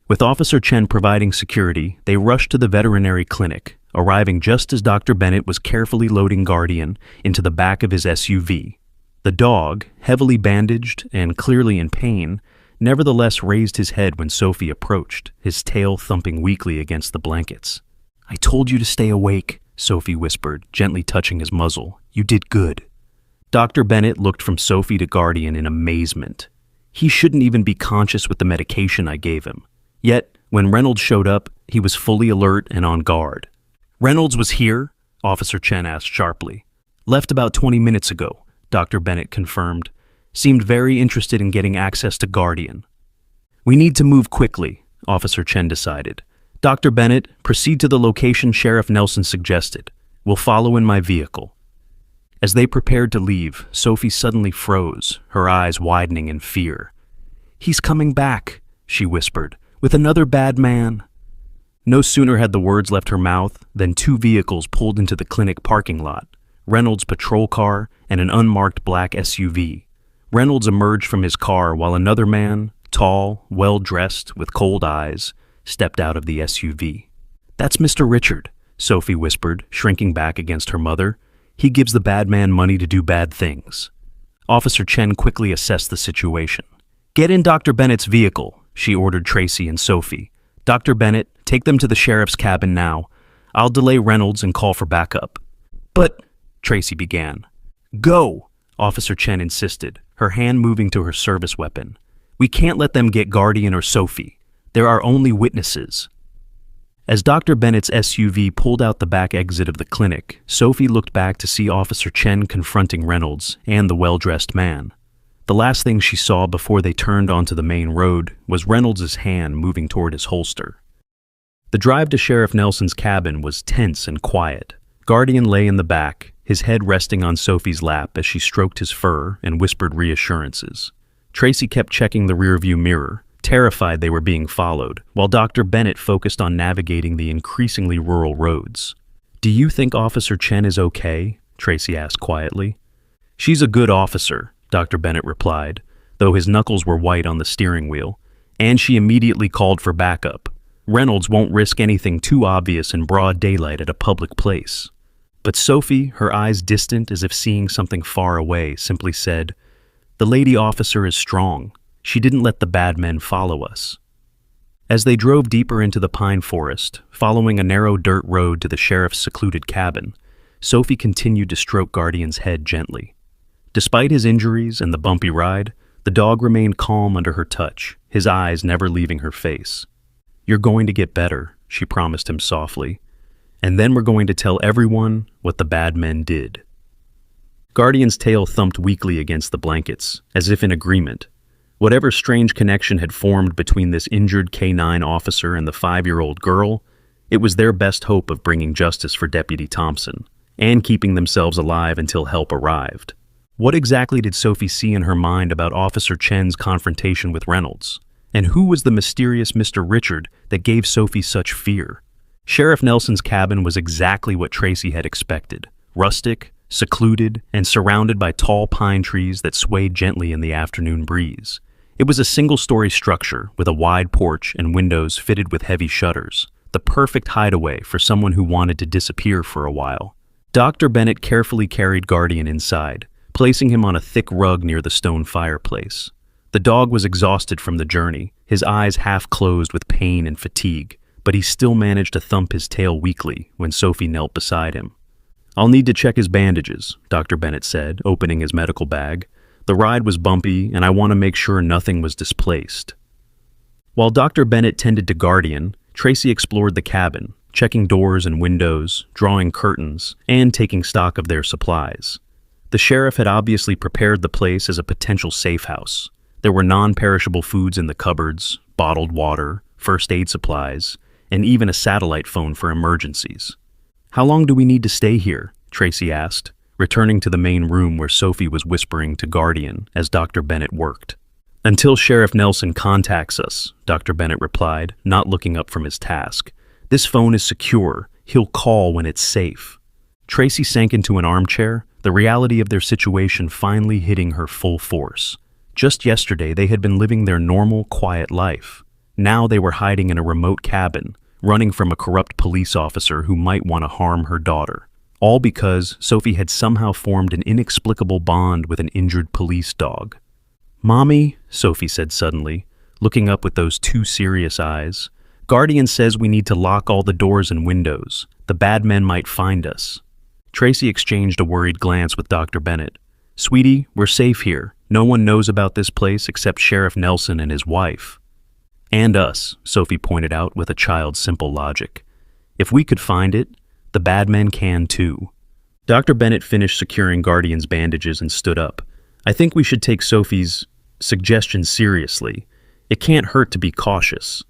With Officer Chen providing security, they rushed to the veterinary clinic, arriving just as Dr. Bennett was carefully loading Guardian into the back of his SUV. The dog, heavily bandaged and clearly in pain, nevertheless raised his head when Sophie approached, his tail thumping weakly against the blankets. "I told you to stay awake," Sophie whispered, gently touching his muzzle. "You did good." Dr. Bennett looked from Sophie to Guardian in amazement. He shouldn't even be conscious with the medication I gave him. Yet, when Reynolds showed up, he was fully alert and on guard. "Reynolds was here?" Officer Chen asked sharply. "Left about 20 minutes ago," Dr. Bennett confirmed. "Seemed very interested in getting access to Guardian." "We need to move quickly," Officer Chen decided. "Dr. Bennett, proceed to the location Sheriff Nelson suggested. We'll follow in my vehicle." As they prepared to leave, Sophie suddenly froze, her eyes widening in fear. "He's coming back," she whispered, "with another bad man." No sooner had the words left her mouth than two vehicles pulled into the clinic parking lot, Reynolds' patrol car and an unmarked black SUV. Reynolds emerged from his car while another man, tall, well-dressed, with cold eyes, stepped out of the SUV. "That's Mr. Richard," Sophie whispered, shrinking back against her mother. "He gives the bad man money to do bad things." Officer Chen quickly assessed the situation. "Get in Dr. Bennett's vehicle," she ordered Tracy and Sophie. "Dr. Bennett, take them to the sheriff's cabin now. I'll delay Reynolds and call for backup." "But," Tracy began. "Go," Officer Chen insisted, her hand moving to her service weapon. "We can't let them get Guardian or Sophie. They're our only witnesses." As Dr. Bennett's SUV pulled out the back exit of the clinic, Sophie looked back to see Officer Chen confronting Reynolds and the well-dressed man. The last thing she saw before they turned onto the main road was Reynolds' hand moving toward his holster. The drive to Sheriff Nelson's cabin was tense and quiet. Guardian lay in the back, his head resting on Sophie's lap as she stroked his fur and whispered reassurances. Tracy kept checking the rearview mirror, terrified they were being followed, while Dr. Bennett focused on navigating the increasingly rural roads. "Do you think Officer Chen is okay?" Tracy asked quietly. "She's a good officer," Dr. Bennett replied, though his knuckles were white on the steering wheel, "and she immediately called for backup. Reynolds won't risk anything too obvious in broad daylight at a public place. But Sophie, her eyes distant as if seeing something far away, simply said, "The lady officer is strong. She didn't let the bad men follow us." As they drove deeper into the pine forest, following a narrow dirt road to the sheriff's secluded cabin, Sophie continued to stroke Guardian's head gently. Despite his injuries and the bumpy ride, the dog remained calm under her touch, his eyes never leaving her face. "You're going to get better," she promised him softly. "And then we're going to tell everyone what the bad men did." Guardian's tail thumped weakly against the blankets, as if in agreement. Whatever strange connection had formed between this injured K-9 officer and the 5-year-old girl, it was their best hope of bringing justice for Deputy Thompson, and keeping themselves alive until help arrived. What exactly did Sophie see in her mind about Officer Chen's confrontation with Reynolds? And who was the mysterious Mr. Richard that gave Sophie such fear? Sheriff Nelson's cabin was exactly what Tracy had expected: rustic, secluded, and surrounded by tall pine trees that swayed gently in the afternoon breeze. It was a single-story structure with a wide porch and windows fitted with heavy shutters, the perfect hideaway for someone who wanted to disappear for a while. Dr. Bennett carefully carried Guardian inside, placing him on a thick rug near the stone fireplace. The dog was exhausted from the journey, his eyes half closed with pain and fatigue, but he still managed to thump his tail weakly when Sophie knelt beside him. "I'll need to check his bandages," Dr. Bennett said, opening his medical bag. "The ride was bumpy, and I want to make sure nothing was displaced." While Dr. Bennett tended to Guardian, Tracy explored the cabin, checking doors and windows, drawing curtains, and taking stock of their supplies. The sheriff had obviously prepared the place as a potential safe house. There were non-perishable foods in the cupboards, bottled water, first aid supplies, and even a satellite phone for emergencies. "How long do we need to stay here?" Tracy asked, returning to the main room where Sophie was whispering to Guardian as Dr. Bennett worked. "Until Sheriff Nelson contacts us," Dr. Bennett replied, not looking up from his task. "This phone is secure. He'll call when it's safe." Tracy sank into an armchair, the reality of their situation finally hitting her full force. Just yesterday, they had been living their normal, quiet life. Now they were hiding in a remote cabin, running from a corrupt police officer who might want to harm her daughter. All because Sophie had somehow formed an inexplicable bond with an injured police dog. "Mommy," Sophie said suddenly, looking up with those two serious eyes, "Guardian says we need to lock all the doors and windows. The bad men might find us." Tracy exchanged a worried glance with Dr. Bennett. "Sweetie, we're safe here. No one knows about this place except Sheriff Nelson and his wife." "And us," Sophie pointed out with a child's simple logic. "If we could find it, the bad men can too." Dr. Bennett finished securing Guardian's bandages and stood up. "I think we should take Sophie's suggestion seriously. It can't hurt to be cautious."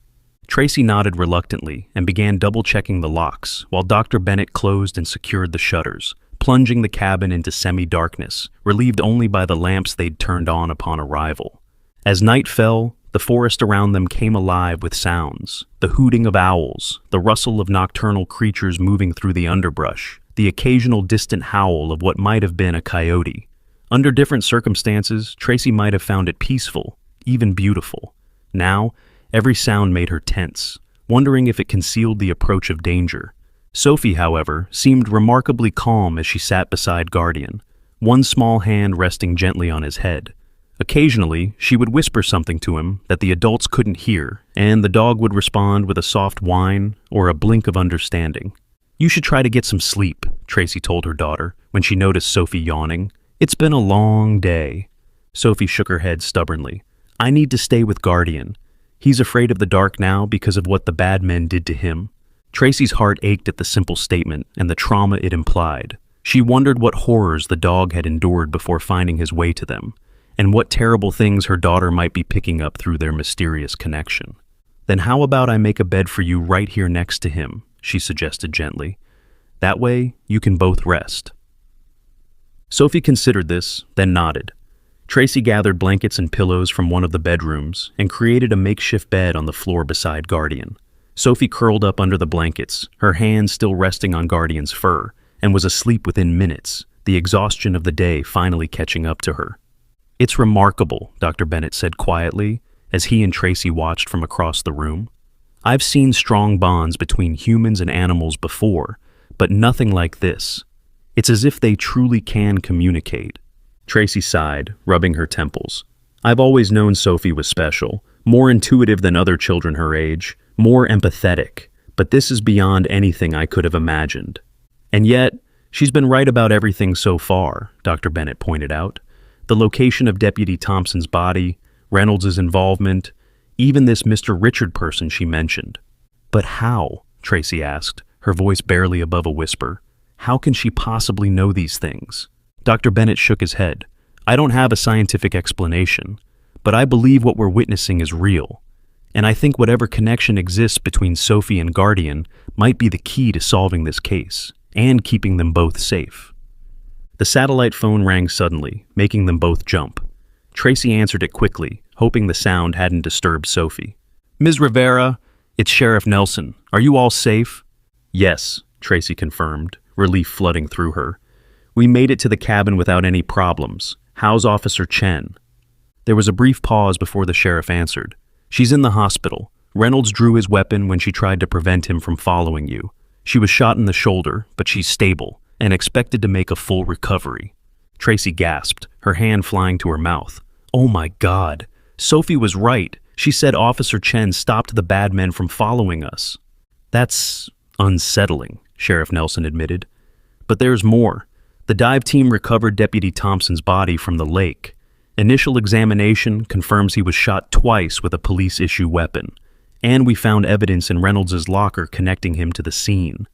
Tracy nodded reluctantly and began double-checking the locks while Dr. Bennett closed and secured the shutters, plunging the cabin into semi-darkness, relieved only by the lamps they'd turned on upon arrival. As night fell, the forest around them came alive with sounds: the hooting of owls, the rustle of nocturnal creatures moving through the underbrush, the occasional distant howl of what might have been a coyote. Under different circumstances, Tracy might have found it peaceful, even beautiful. Now, every sound made her tense, wondering if it concealed the approach of danger. Sophie, however, seemed remarkably calm as she sat beside Guardian, one small hand resting gently on his head. Occasionally, she would whisper something to him that the adults couldn't hear, and the dog would respond with a soft whine or a blink of understanding. "You should try to get some sleep," Tracy told her daughter when she noticed Sophie yawning. "It's been a long day." Sophie shook her head stubbornly. "I need to stay with Guardian. He's afraid of the dark now because of what the bad men did to him." Tracy's heart ached at the simple statement and the trauma it implied. She wondered what horrors the dog had endured before finding his way to them, and what terrible things her daughter might be picking up through their mysterious connection. "Then how about I make a bed for you right here next to him," she suggested gently. "That way, you can both rest." Sophie considered this, then nodded. Tracy gathered blankets and pillows from one of the bedrooms and created a makeshift bed on the floor beside Guardian. Sophie curled up under the blankets, her hands still resting on Guardian's fur, and was asleep within minutes, the exhaustion of the day finally catching up to her. "It's remarkable," Dr. Bennett said quietly, as he and Tracy watched from across the room. I've seen strong bonds between humans and animals before, but nothing like this. It's as if they truly can communicate." Tracy sighed, rubbing her temples. "I've always known Sophie was special, more intuitive than other children her age, more empathetic, but this is beyond anything I could have imagined." "And yet, she's been right about everything so far," Dr. Bennett pointed out. "The location of Deputy Thompson's body, Reynolds' involvement, even this Mr. Richard person she mentioned." "But how?" Tracy asked, her voice barely above a whisper. "How can she possibly know these things?" Dr. Bennett shook his head. "I don't have a scientific explanation, but I believe what we're witnessing is real. And I think whatever connection exists between Sophie and Guardian might be the key to solving this case, and keeping them both safe." The satellite phone rang suddenly, making them both jump. Tracy answered it quickly, hoping the sound hadn't disturbed Sophie. "Ms. Rivera, it's Sheriff Nelson. Are you all safe?" "Yes," Tracy confirmed, relief flooding through her. "We made it to the cabin without any problems. How's Officer Chen?" There was a brief pause before the sheriff answered. "She's in the hospital. Reynolds drew his weapon when she tried to prevent him from following you. She was shot in the shoulder, but she's stable and expected to make a full recovery." Tracy gasped, her hand flying to her mouth. "Oh my God! Sophie was right. She said Officer Chen stopped the bad men from following us." "That's unsettling," Sheriff Nelson admitted. "But there's more. The dive team recovered Deputy Thompson's body from the lake. Initial examination confirms he was shot twice with a police-issue weapon, and we found evidence in Reynolds' locker connecting him to the scene."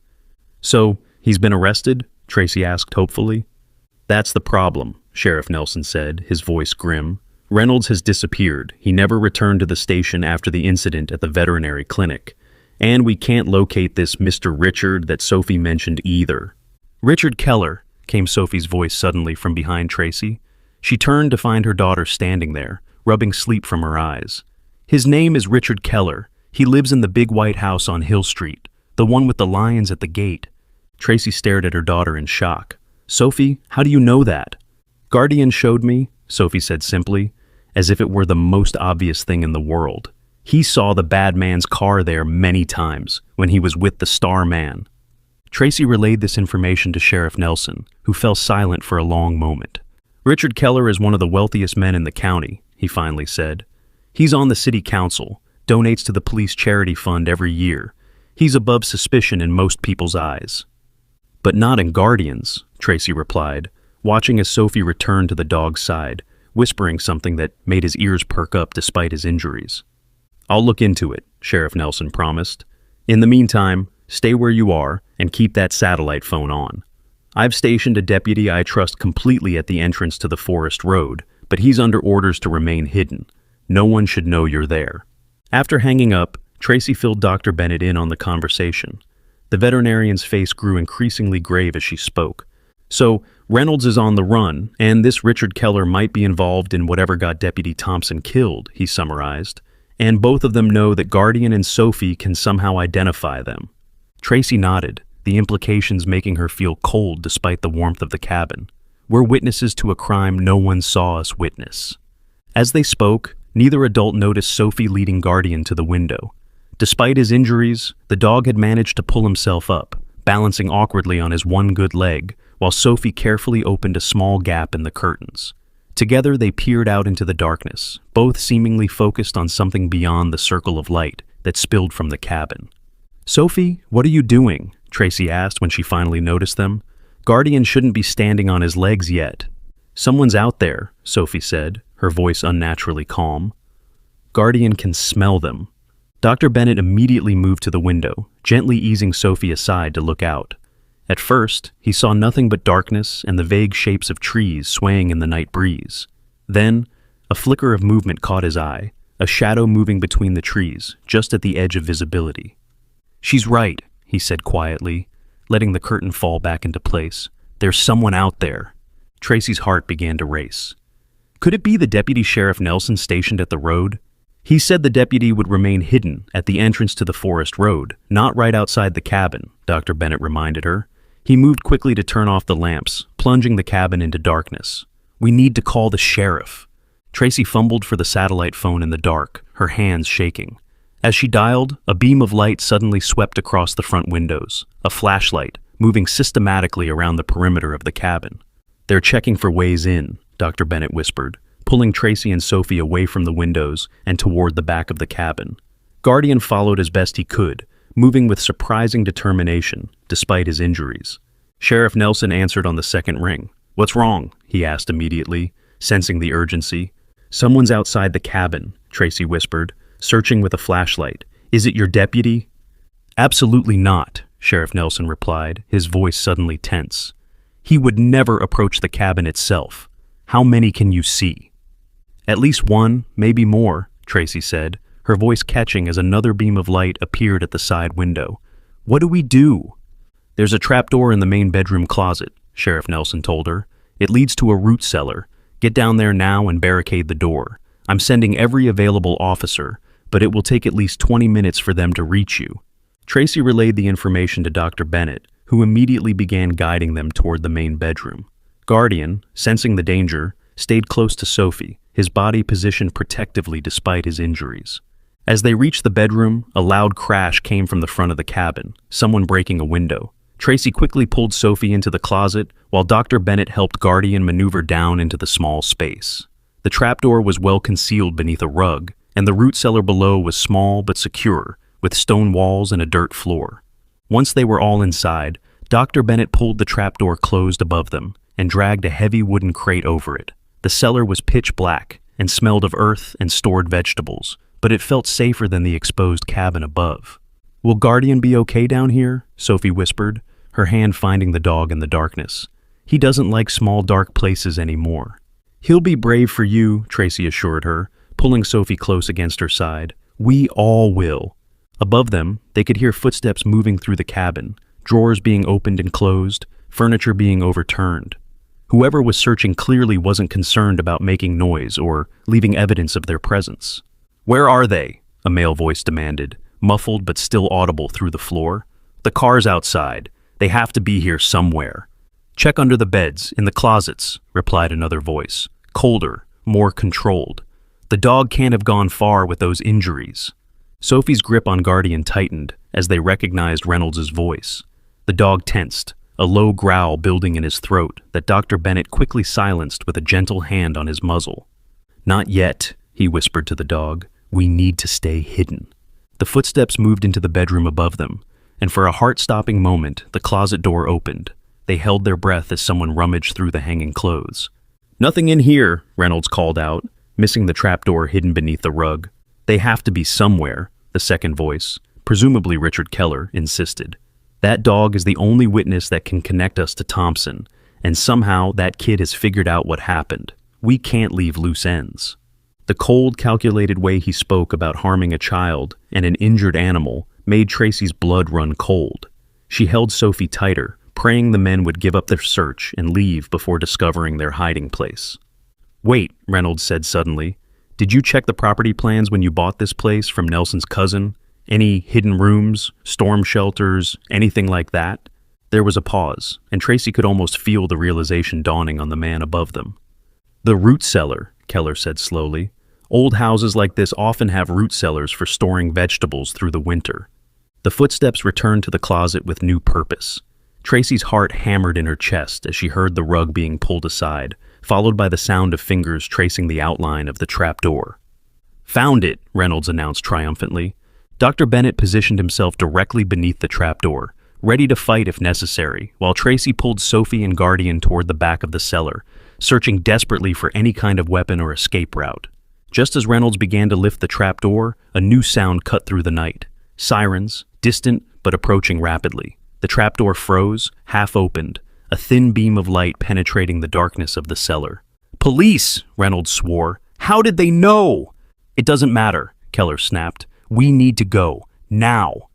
"So, he's been arrested?" Tracy asked hopefully. "That's the problem," Sheriff Nelson said, his voice grim. "Reynolds has disappeared. He never returned to the station after the incident at the veterinary clinic. And we can't locate this Mr. Richard that Sophie mentioned either." "Richard Keller," came Sophie's voice suddenly from behind Tracy. She turned to find her daughter standing there, rubbing sleep from her eyes. "His name is Richard Keller. He lives in the big white house on Hill Street, the one with the lions at the gate." Tracy stared at her daughter in shock. "Sophie, how do you know that?" "Guardian showed me," Sophie said simply, as if it were the most obvious thing in the world. "He saw the bad man's car there many times when he was with the Star Man." Tracy relayed this information to Sheriff Nelson, who fell silent for a long moment. "Richard Keller is one of the wealthiest men in the county," he finally said. "He's on the city council, donates to the police charity fund every year. He's above suspicion in most people's eyes." "But not in Guardian's," Tracy replied, watching as Sophie returned to the dog's side, whispering something that made his ears perk up despite his injuries. "I'll look into it," Sheriff Nelson promised. "In the meantime, stay where you are and keep that satellite phone on. I've stationed a deputy I trust completely at the entrance to the forest road, but he's under orders to remain hidden. No one should know you're there." After hanging up, Tracy filled Dr. Bennett in on the conversation. The veterinarian's face grew increasingly grave as she spoke. "So, Reynolds is on the run, and this Richard Keller might be involved in whatever got Deputy Thompson killed," he summarized. "And both of them know that Guardian and Sophie can somehow identify them." Tracy nodded, the implications making her feel cold despite the warmth of the cabin. "We're witnesses to a crime no one saw us witness." As they spoke, neither adult noticed Sophie leading Guardian to the window. Despite his injuries, the dog had managed to pull himself up, balancing awkwardly on his one good leg, while Sophie carefully opened a small gap in the curtains. Together they peered out into the darkness, both seemingly focused on something beyond the circle of light that spilled from the cabin. "Sophie, what are you doing?" Tracy asked when she finally noticed them. "Guardian shouldn't be standing on his legs yet." "Someone's out there," Sophie said, her voice unnaturally calm. "Guardian can smell them." Dr. Bennett immediately moved to the window, gently easing Sophie aside to look out. At first, he saw nothing but darkness and the vague shapes of trees swaying in the night breeze. Then, a flicker of movement caught his eye, a shadow moving between the trees, just at the edge of visibility. "She's right," he said quietly, letting the curtain fall back into place. "There's someone out there." Tracy's heart began to race. Could it be the Deputy Sheriff Nelson stationed at the road? He said the deputy would remain hidden at the entrance to the forest road, not right outside the cabin, Dr. Bennett reminded her. He moved quickly to turn off the lamps, plunging the cabin into darkness. "We need to call the sheriff." Tracy fumbled for the satellite phone in the dark, her hands shaking. As she dialed, a beam of light suddenly swept across the front windows, a flashlight, moving systematically around the perimeter of the cabin. "They're checking for ways in," Dr. Bennett whispered, pulling Tracy and Sophie away from the windows and toward the back of the cabin. Guardian followed as best he could, moving with surprising determination, despite his injuries. Sheriff Nelson answered on the second ring. "What's wrong?" he asked immediately, sensing the urgency. "Someone's outside the cabin," Tracy whispered, searching with a flashlight. "Is it your deputy?" "Absolutely not," Sheriff Nelson replied, his voice suddenly tense. "He would never approach the cabin itself. How many can you see?" "At least one, maybe more," Tracy said, her voice catching as another beam of light appeared at the side window. "What do we do?" "There's a trapdoor in the main bedroom closet," Sheriff Nelson told her. "It leads to a root cellar. Get down there now and barricade the door. I'm sending every available officer, but it will take at least 20 minutes for them to reach you." Tracy relayed the information to Dr. Bennett, who immediately began guiding them toward the main bedroom. Guardian, sensing the danger, stayed close to Sophie, his body positioned protectively despite his injuries. As they reached the bedroom, a loud crash came from the front of the cabin, someone breaking a window. Tracy quickly pulled Sophie into the closet, while Dr. Bennett helped Guardian maneuver down into the small space. The trapdoor was well concealed beneath a rug, and the root cellar below was small but secure, with stone walls and a dirt floor. Once they were all inside, Dr. Bennett pulled the trapdoor closed above them and dragged a heavy wooden crate over it. The cellar was pitch black and smelled of earth and stored vegetables, but it felt safer than the exposed cabin above. "Will Guardian be okay down here?" Sophie whispered, her hand finding the dog in the darkness. "He doesn't like small dark places anymore." "He'll be brave for you," Tracy assured her, pulling Sophie close against her side. "We all will." Above them, they could hear footsteps moving through the cabin, drawers being opened and closed, furniture being overturned. Whoever was searching clearly wasn't concerned about making noise or leaving evidence of their presence. "Where are they?" a male voice demanded, muffled but still audible through the floor. "The car's outside. They have to be here somewhere." "Check under the beds, in the closets," replied another voice, colder, more controlled. "The dog can't have gone far with those injuries." Sophie's grip on Guardian tightened as they recognized Reynolds' voice. The dog tensed, a low growl building in his throat that Dr. Bennett quickly silenced with a gentle hand on his muzzle. "Not yet," he whispered to the dog. "We need to stay hidden." The footsteps moved into the bedroom above them, and for a heart-stopping moment, the closet door opened. They held their breath as someone rummaged through the hanging clothes. "Nothing in here," Reynolds called out, missing the trapdoor hidden beneath the rug. "They have to be somewhere," the second voice, presumably Richard Keller, insisted. "That dog is the only witness that can connect us to Thompson, and somehow that kid has figured out what happened. We can't leave loose ends." The cold, calculated way he spoke about harming a child and an injured animal made Tracy's blood run cold. She held Sophie tighter, praying the men would give up their search and leave before discovering their hiding place. "Wait," Reynolds said suddenly. "Did you check the property plans when you bought this place from Nelson's cousin? Any hidden rooms, storm shelters, anything like that?" There was a pause, and Tracy could almost feel the realization dawning on the man above them. "The root cellar," Keller said slowly. "Old houses like this often have root cellars for storing vegetables through the winter." The footsteps returned to the closet with new purpose. Tracy's heart hammered in her chest as she heard the rug being pulled aside, followed by the sound of fingers tracing the outline of the trapdoor. "Found it," Reynolds announced triumphantly. Dr. Bennett positioned himself directly beneath the trapdoor, ready to fight if necessary, while Tracy pulled Sophie and Guardian toward the back of the cellar, searching desperately for any kind of weapon or escape route. Just as Reynolds began to lift the trapdoor, a new sound cut through the night. Sirens, distant but approaching rapidly. The trapdoor froze, half opened, a thin beam of light penetrating the darkness of the cellar. "Police!" Reynolds swore. "How did they know?" "It doesn't matter," Keller snapped. "We need to go. Now."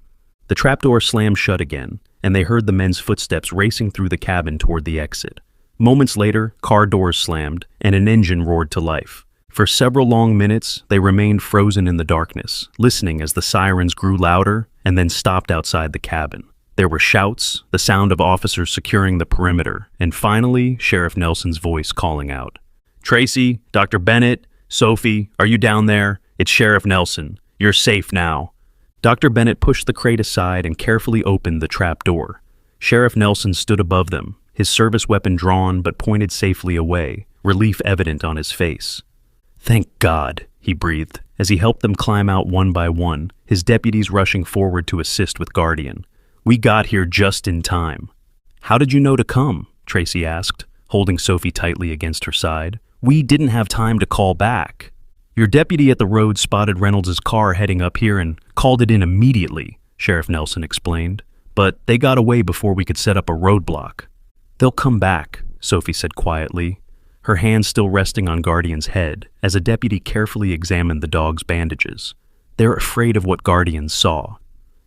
The trapdoor slammed shut again, and they heard the men's footsteps racing through the cabin toward the exit. Moments later, car doors slammed, and an engine roared to life. For several long minutes, they remained frozen in the darkness, listening as the sirens grew louder and then stopped outside the cabin. There were shouts, the sound of officers securing the perimeter, and finally, Sheriff Nelson's voice calling out. "Tracy, Dr. Bennett, Sophie, are you down there? It's Sheriff Nelson. You're safe now." Dr. Bennett pushed the crate aside and carefully opened the trap door. Sheriff Nelson stood above them, his service weapon drawn but pointed safely away, relief evident on his face. "Thank God," he breathed, as he helped them climb out one by one, his deputies rushing forward to assist with Guardian. "We got here just in time." "How did you know to come?" Tracy asked, holding Sophie tightly against her side. "We didn't have time to call back." "Your deputy at the road spotted Reynolds' car heading up here and called it in immediately," Sheriff Nelson explained. "But they got away before we could set up a roadblock." "They'll come back," Sophie said quietly, her hand still resting on Guardian's head as a deputy carefully examined the dog's bandages. "They're afraid of what Guardian saw."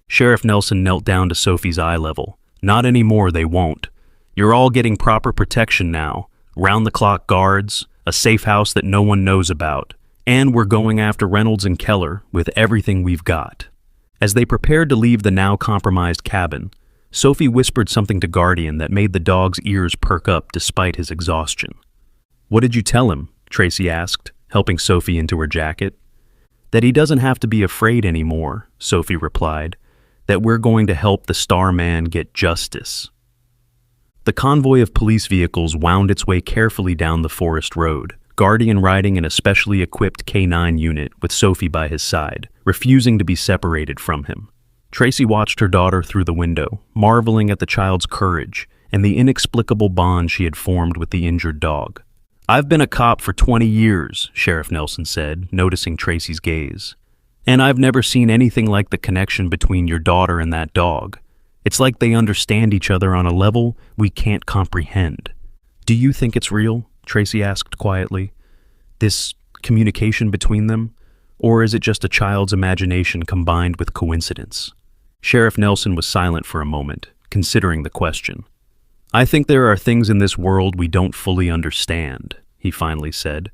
Sheriff Nelson knelt down to Sophie's eye level. "Not anymore, they won't. You're all getting proper protection now. Round-the-clock guards, a safe house that no one knows about, and we're going after Reynolds and Keller with everything we've got." As they prepared to leave the now compromised cabin, Sophie whispered something to Guardian that made the dog's ears perk up despite his exhaustion. "What did you tell him?" Tracy asked, helping Sophie into her jacket. "That he doesn't have to be afraid anymore," Sophie replied. "That we're going to help the Star Man get justice." The convoy of police vehicles wound its way carefully down the forest road, Guardian riding an especially equipped K9 unit with Sophie by his side, refusing to be separated from him. Tracy watched her daughter through the window, marveling at the child's courage and the inexplicable bond she had formed with the injured dog. "I've been a cop for 20 years, Sheriff Nelson said, noticing Tracy's gaze. "And I've never seen anything like the connection between your daughter and that dog. It's like they understand each other on a level we can't comprehend." "Do you think it's real?" Tracy asked quietly. "This communication between them? Or is it just a child's imagination combined with coincidence?" Sheriff Nelson was silent for a moment, considering the question. "I think there are things in this world we don't fully understand," he finally said.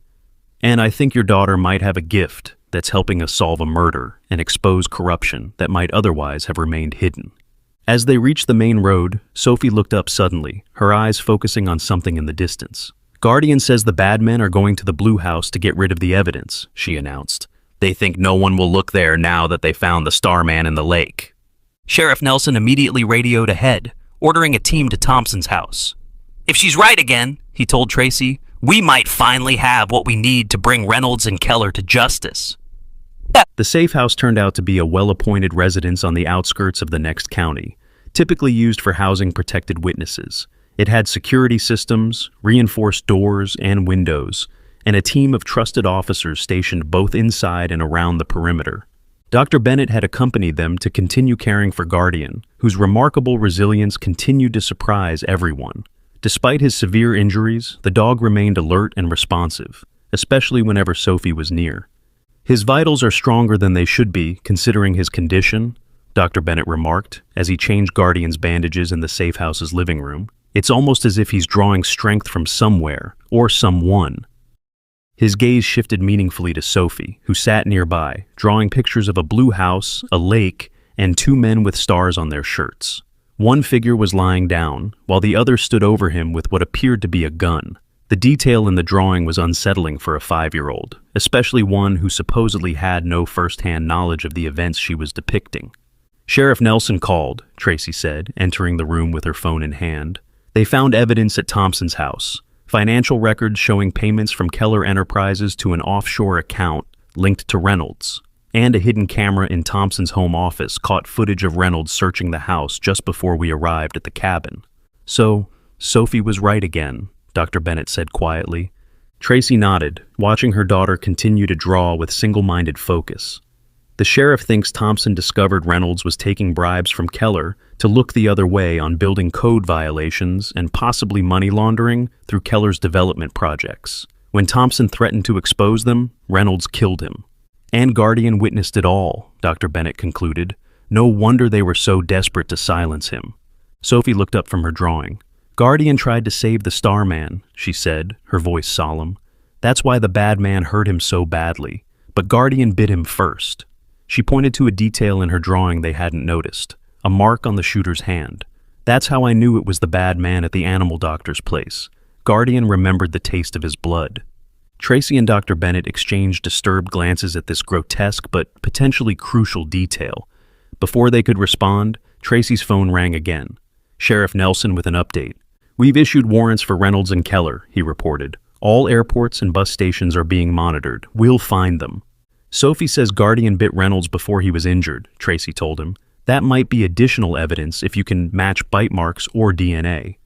"And I think your daughter might have a gift that's helping us solve a murder and expose corruption that might otherwise have remained hidden." As they reached the main road, Sophie looked up suddenly, her eyes focusing on something in the distance. "Guardian says the bad men are going to the Blue House to get rid of the evidence," she announced. "They think no one will look there now that they found the Starman in the lake." Sheriff Nelson immediately radioed ahead, ordering a team to Thompson's house. "If she's right again," he told Tracy, "we might finally have what we need to bring Reynolds and Keller to justice." The safe house turned out to be a well-appointed residence on the outskirts of the next county, typically used for housing protected witnesses. It had security systems, reinforced doors and windows, and a team of trusted officers stationed both inside and around the perimeter. Dr. Bennett had accompanied them to continue caring for Guardian, whose remarkable resilience continued to surprise everyone. Despite his severe injuries, the dog remained alert and responsive, especially whenever Sophie was near. "His vitals are stronger than they should be, considering his condition," Dr. Bennett remarked, as he changed Guardian's bandages in the safe house's living room. "It's almost as if he's drawing strength from somewhere, or someone." His gaze shifted meaningfully to Sophie, who sat nearby, drawing pictures of a blue house, a lake, and two men with stars on their shirts. One figure was lying down, while the other stood over him with what appeared to be a gun. The detail in the drawing was unsettling for a 5-year-old, especially one who supposedly had no first-hand knowledge of the events she was depicting. "Sheriff Nelson called," Tracy said, entering the room with her phone in hand. "They found evidence at Thompson's house, financial records showing payments from Keller Enterprises to an offshore account linked to Reynolds, and a hidden camera in Thompson's home office caught footage of Reynolds searching the house just before we arrived at the cabin." "So, Sophie was right again," Dr. Bennett said quietly. Tracy nodded, watching her daughter continue to draw with single-minded focus. "The sheriff thinks Thompson discovered Reynolds was taking bribes from Keller to look the other way on building code violations and possibly money laundering through Keller's development projects. When Thompson threatened to expose them, Reynolds killed him. And Guardian witnessed it all," Dr. Bennett concluded. "No wonder they were so desperate to silence him." Sophie looked up from her drawing. "Guardian tried to save the Starman," she said, her voice solemn. "That's why the bad man hurt him so badly. But Guardian bit him first." She pointed to a detail in her drawing they hadn't noticed, a mark on the shooter's hand. "That's how I knew it was the bad man at the animal doctor's place. Guardian remembered the taste of his blood." Tracy and Dr. Bennett exchanged disturbed glances at this grotesque but potentially crucial detail. Before they could respond, Tracy's phone rang again. Sheriff Nelson with an update. "We've issued warrants for Reynolds and Keller," he reported. "All airports and bus stations are being monitored. We'll find them." "Sophie says Guardian bit Reynolds before he was injured," Tracy told him. "That might be additional evidence if you can match bite marks or DNA."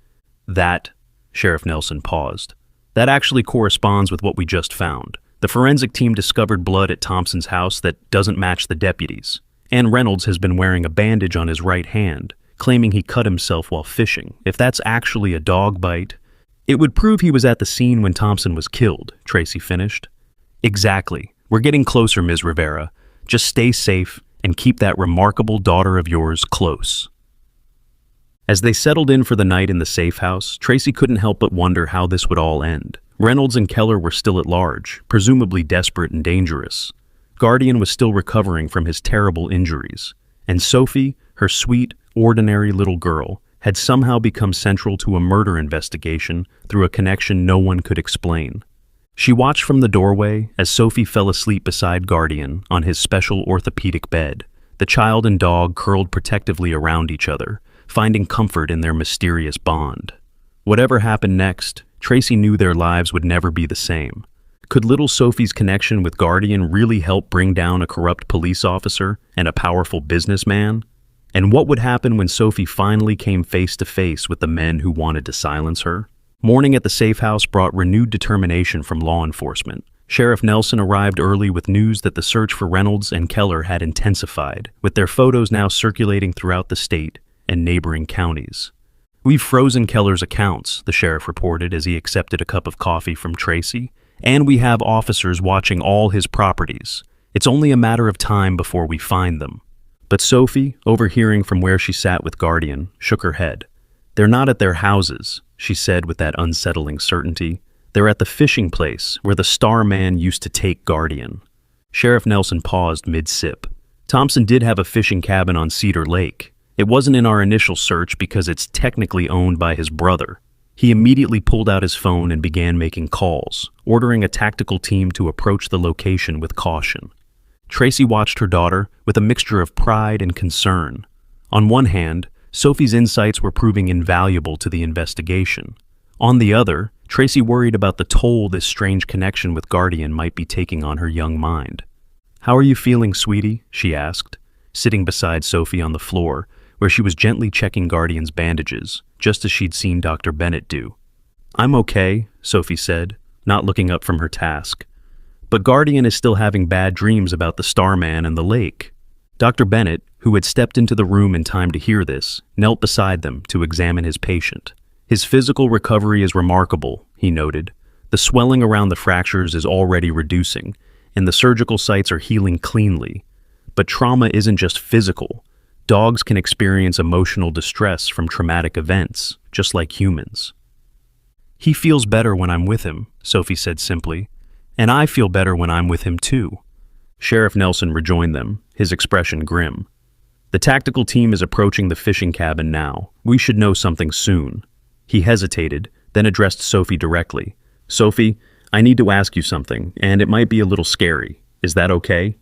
"That," Sheriff Nelson paused. "That actually corresponds with what we just found. The forensic team discovered blood at Thompson's house that doesn't match the deputies. And Reynolds has been wearing a bandage on his right hand, claiming he cut himself while fishing. If that's actually a dog bite, it would prove he was at the scene when Thompson was killed," Tracy finished. "Exactly. We're getting closer, Ms. Rivera. Just stay safe and keep that remarkable daughter of yours close." As they settled in for the night in the safe house, Tracy couldn't help but wonder how this would all end. Reynolds and Keller were still at large, presumably desperate and dangerous. Guardian was still recovering from his terrible injuries. And Sophie, her sweet, ordinary little girl, had somehow become central to a murder investigation through a connection no one could explain. She watched from the doorway as Sophie fell asleep beside Guardian on his special orthopedic bed. The child and dog curled protectively around each other, finding comfort in their mysterious bond. Whatever happened next, Tracy knew their lives would never be the same. Could little Sophie's connection with Guardian really help bring down a corrupt police officer and a powerful businessman? And what would happen when Sophie finally came face to face with the men who wanted to silence her? Morning at the safe house brought renewed determination from law enforcement. Sheriff Nelson arrived early with news that the search for Reynolds and Keller had intensified, with their photos now circulating throughout the state and neighboring counties. "We've frozen Keller's accounts," the sheriff reported as he accepted a cup of coffee from Tracy, "and we have officers watching all his properties. It's only a matter of time before we find them." But Sophie, overhearing from where she sat with Guardian, shook her head. "They're not at their houses," she said with that unsettling certainty. "They're at the fishing place where the Star Man used to take Guardian." Sheriff Nelson paused mid-sip. "Thompson did have a fishing cabin on Cedar Lake. It wasn't in our initial search because it's technically owned by his brother." He immediately pulled out his phone and began making calls, ordering a tactical team to approach the location with caution. Tracy watched her daughter with a mixture of pride and concern. On one hand, Sophie's insights were proving invaluable to the investigation. On the other, Tracy worried about the toll this strange connection with Guardian might be taking on her young mind. "How are you feeling, sweetie?" she asked, sitting beside Sophie on the floor, where she was gently checking Guardian's bandages, just as she'd seen Dr. Bennett do. "I'm okay," Sophie said, not looking up from her task. "But Guardian is still having bad dreams about the Starman and the lake." Dr. Bennett, who had stepped into the room in time to hear this, knelt beside them to examine his patient. "His physical recovery is remarkable," he noted. "The swelling around the fractures is already reducing, and the surgical sites are healing cleanly. But trauma isn't just physical. Dogs can experience emotional distress from traumatic events, just like humans." "He feels better when I'm with him," Sophie said simply. "And I feel better when I'm with him too." Sheriff Nelson rejoined them, his expression grim. "The tactical team is approaching the fishing cabin now. We should know something soon." He hesitated, then addressed Sophie directly. "Sophie, I need to ask you something, and it might be a little scary. Is that okay?"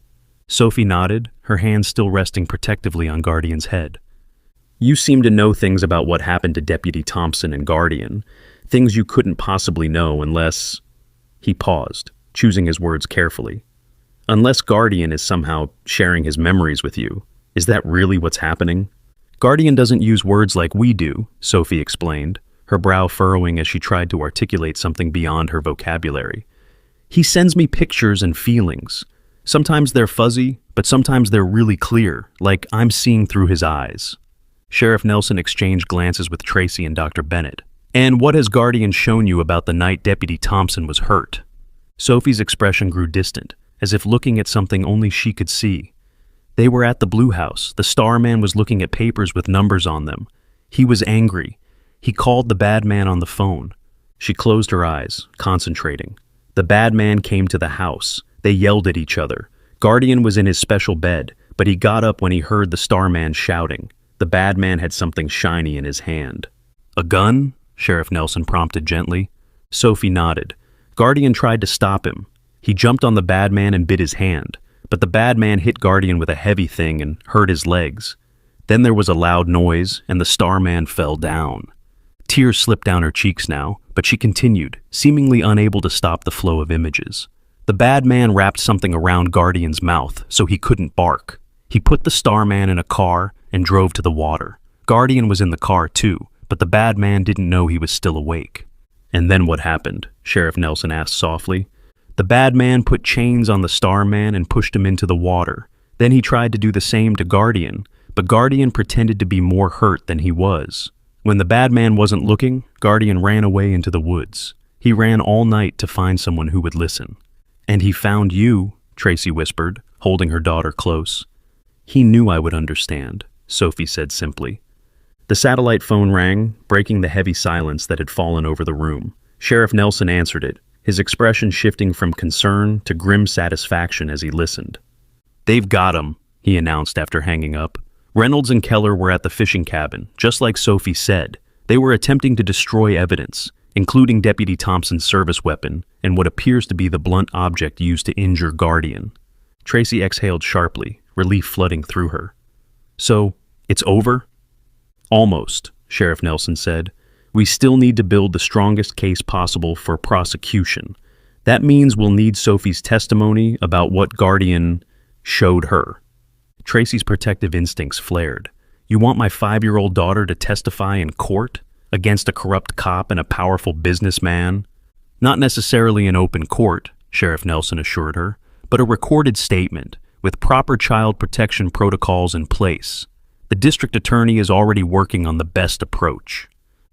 Sophie nodded, her hand still resting protectively on Guardian's head. "You seem to know things about what happened to Deputy Thompson and Guardian, things you couldn't possibly know unless—" He paused, choosing his words carefully. "Unless Guardian is somehow sharing his memories with you. Is that really what's happening?" "Guardian doesn't use words like we do," Sophie explained, her brow furrowing as she tried to articulate something beyond her vocabulary. "He sends me pictures and feelings. Sometimes they're fuzzy, but sometimes they're really clear, like I'm seeing through his eyes." Sheriff Nelson exchanged glances with Tracy and Dr. Bennett. "And what has Guardian shown you about the night Deputy Thompson was hurt?" Sophie's expression grew distant, as if looking at something only she could see. "They were at the Blue House. The Starman was looking at papers with numbers on them. He was angry. He called the bad man on the phone." She closed her eyes, concentrating. "The bad man came to the house. They yelled at each other. Guardian was in his special bed, but he got up when he heard the Starman shouting. The bad man had something shiny in his hand." "A gun?" Sheriff Nelson prompted gently. Sophie nodded. "Guardian tried to stop him. He jumped on the bad man and bit his hand. but the bad man hit Guardian with a heavy thing and hurt his legs. Then there was a loud noise, and the Starman fell down. Tears slipped down her cheeks now, but she continued, seemingly unable to stop the flow of images. The bad man wrapped something around Guardian's mouth so he couldn't bark. He put the Starman in a car and drove to the water. Guardian was in the car too, but the bad man didn't know he was still awake. "And then what happened?" Sheriff Nelson asked softly. "The bad man put chains on the Starman and pushed him into the water. Then he tried to do the same to Guardian, but Guardian pretended to be more hurt than he was. When the bad man wasn't looking, Guardian ran away into the woods. He ran all night to find someone who would listen." "And he found you," Tracy whispered, holding her daughter close. "He knew I would understand," Sophie said simply. The satellite phone rang, breaking the heavy silence that had fallen over the room. Sheriff Nelson answered it, his expression shifting from concern to grim satisfaction as he listened. "They've got him," he announced after hanging up. Reynolds and Keller were at the fishing cabin, just like Sophie said. They were attempting to destroy evidence, including Deputy Thompson's service weapon and what appears to be the blunt object used to injure Guardian. Tracy exhaled sharply, relief flooding through her. "So, it's over?" "Almost," Sheriff Nelson said. "We still need to build the strongest case possible for prosecution. That means we'll need Sophie's testimony about what Guardian showed her." Tracy's protective instincts flared. "You want my 5-year-old daughter to testify in court against a corrupt cop and a powerful businessman?" "Not necessarily in open court," Sheriff Nelson assured her, "but a recorded statement with proper child protection protocols in place. The district attorney is already working on the best approach."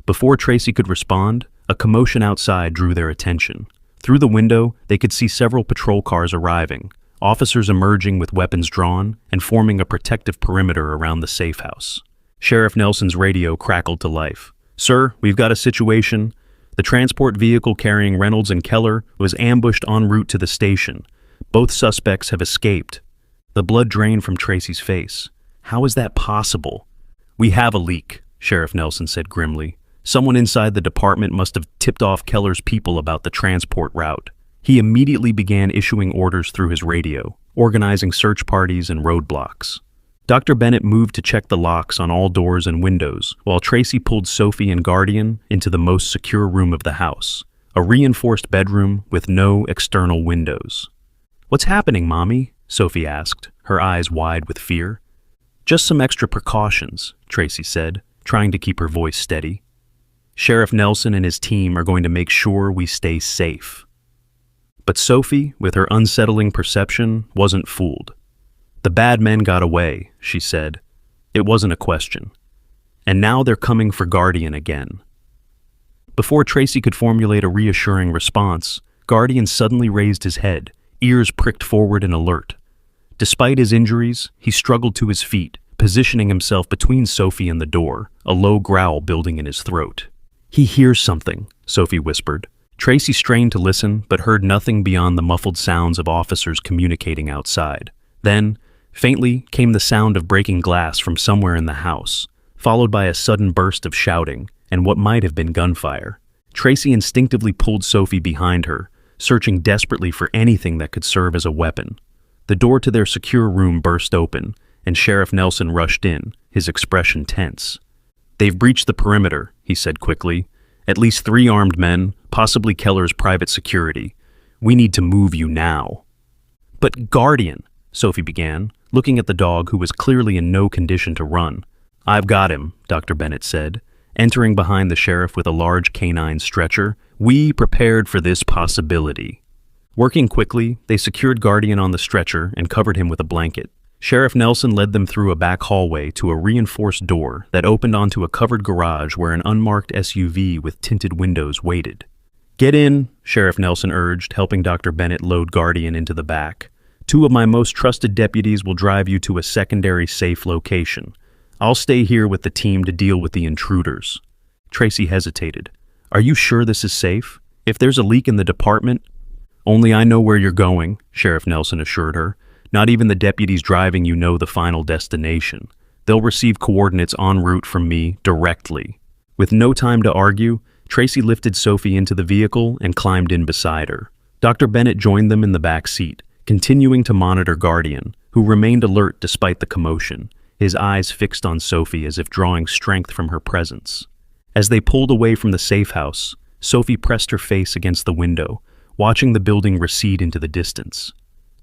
Before Tracy could respond, a commotion outside drew their attention. Through the window, they could see several patrol cars arriving, officers emerging with weapons drawn and forming a protective perimeter around the safe house. Sheriff Nelson's radio crackled to life. "Sir, we've got a situation. The transport vehicle carrying Reynolds and Keller was ambushed en route to the station. Both suspects have escaped." The blood drained from Tracy's face. "How is that possible?" "We have a leak," Sheriff Nelson said grimly. "Someone inside the department must have tipped off Keller's people about the transport route." He immediately began issuing orders through his radio, organizing search parties and roadblocks. Dr. Bennett moved to check the locks on all doors and windows, while Tracy pulled Sophie and Guardian into the most secure room of the house, a reinforced bedroom with no external windows. "What's happening, Mommy?" Sophie asked, her eyes wide with fear. "Just some extra precautions," Tracy said, trying to keep her voice steady. "Sheriff Nelson and his team are going to make sure we stay safe." But Sophie, with her unsettling perception, wasn't fooled. "The bad men got away," she said. It wasn't a question. "And now they're coming for Guardian again." Before Tracy could formulate a reassuring response, Guardian suddenly raised his head, ears pricked forward in alert. Despite his injuries, he struggled to his feet, positioning himself between Sophie and the door, a low growl building in his throat. "He hears something," Sophie whispered. Tracy strained to listen, but heard nothing beyond the muffled sounds of officers communicating outside. Then, faintly, came the sound of breaking glass from somewhere in the house, followed by a sudden burst of shouting and what might have been gunfire. Tracy instinctively pulled Sophie behind her, searching desperately for anything that could serve as a weapon. The door to their secure room burst open, and Sheriff Nelson rushed in, his expression tense. "They've breached the perimeter," he said quickly. "At least 3 armed men, possibly Keller's private security. We need to move you now." "But Guardian," Sophie began, looking at the dog who was clearly in no condition to run. "I've got him," Dr. Bennett said, entering behind the sheriff with a large canine stretcher. "We prepared for this possibility." Working quickly, they secured Guardian on the stretcher and covered him with a blanket. Sheriff Nelson led them through a back hallway to a reinforced door that opened onto a covered garage where an unmarked SUV with tinted windows waited. "Get in," Sheriff Nelson urged, helping Dr. Bennett load Guardian into the back. "2 of my most trusted deputies will drive you to a secondary safe location. I'll stay here with the team to deal with the intruders." Tracy hesitated. "Are you sure this is safe? If there's a leak in the department—" "Only I know where you're going," Sheriff Nelson assured her. "Not even the deputies driving you know the final destination. They'll receive coordinates en route from me directly." With no time to argue, Tracy lifted Sophie into the vehicle and climbed in beside her. Dr. Bennett joined them in the back seat, continuing to monitor Guardian, who remained alert despite the commotion, his eyes fixed on Sophie as if drawing strength from her presence. As they pulled away from the safe house, Sophie pressed her face against the window, watching the building recede into the distance.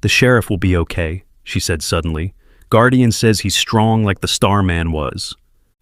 "The sheriff will be okay," she said suddenly. "Guardian says he's strong like the Starman was."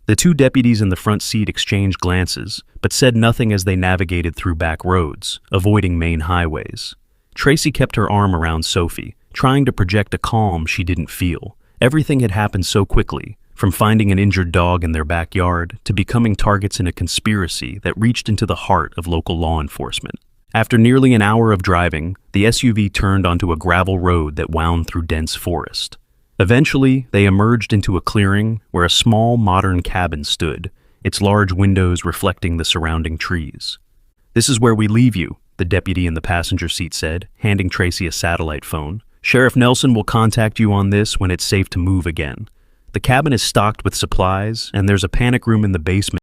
The two deputies in the front seat exchanged glances, but said nothing as they navigated through back roads, avoiding main highways. Tracy kept her arm around Sophie, trying to project a calm she didn't feel. Everything had happened so quickly, from finding an injured dog in their backyard to becoming targets in a conspiracy that reached into the heart of local law enforcement. After nearly an hour of driving, the SUV turned onto a gravel road that wound through dense forest. Eventually, they emerged into a clearing where a small modern cabin stood, its large windows reflecting the surrounding trees. "This is where we leave you," the deputy in the passenger seat said, handing Tracy a satellite phone. "Sheriff Nelson will contact you on this when it's safe to move again. The cabin is stocked with supplies, and there's a panic room in the basement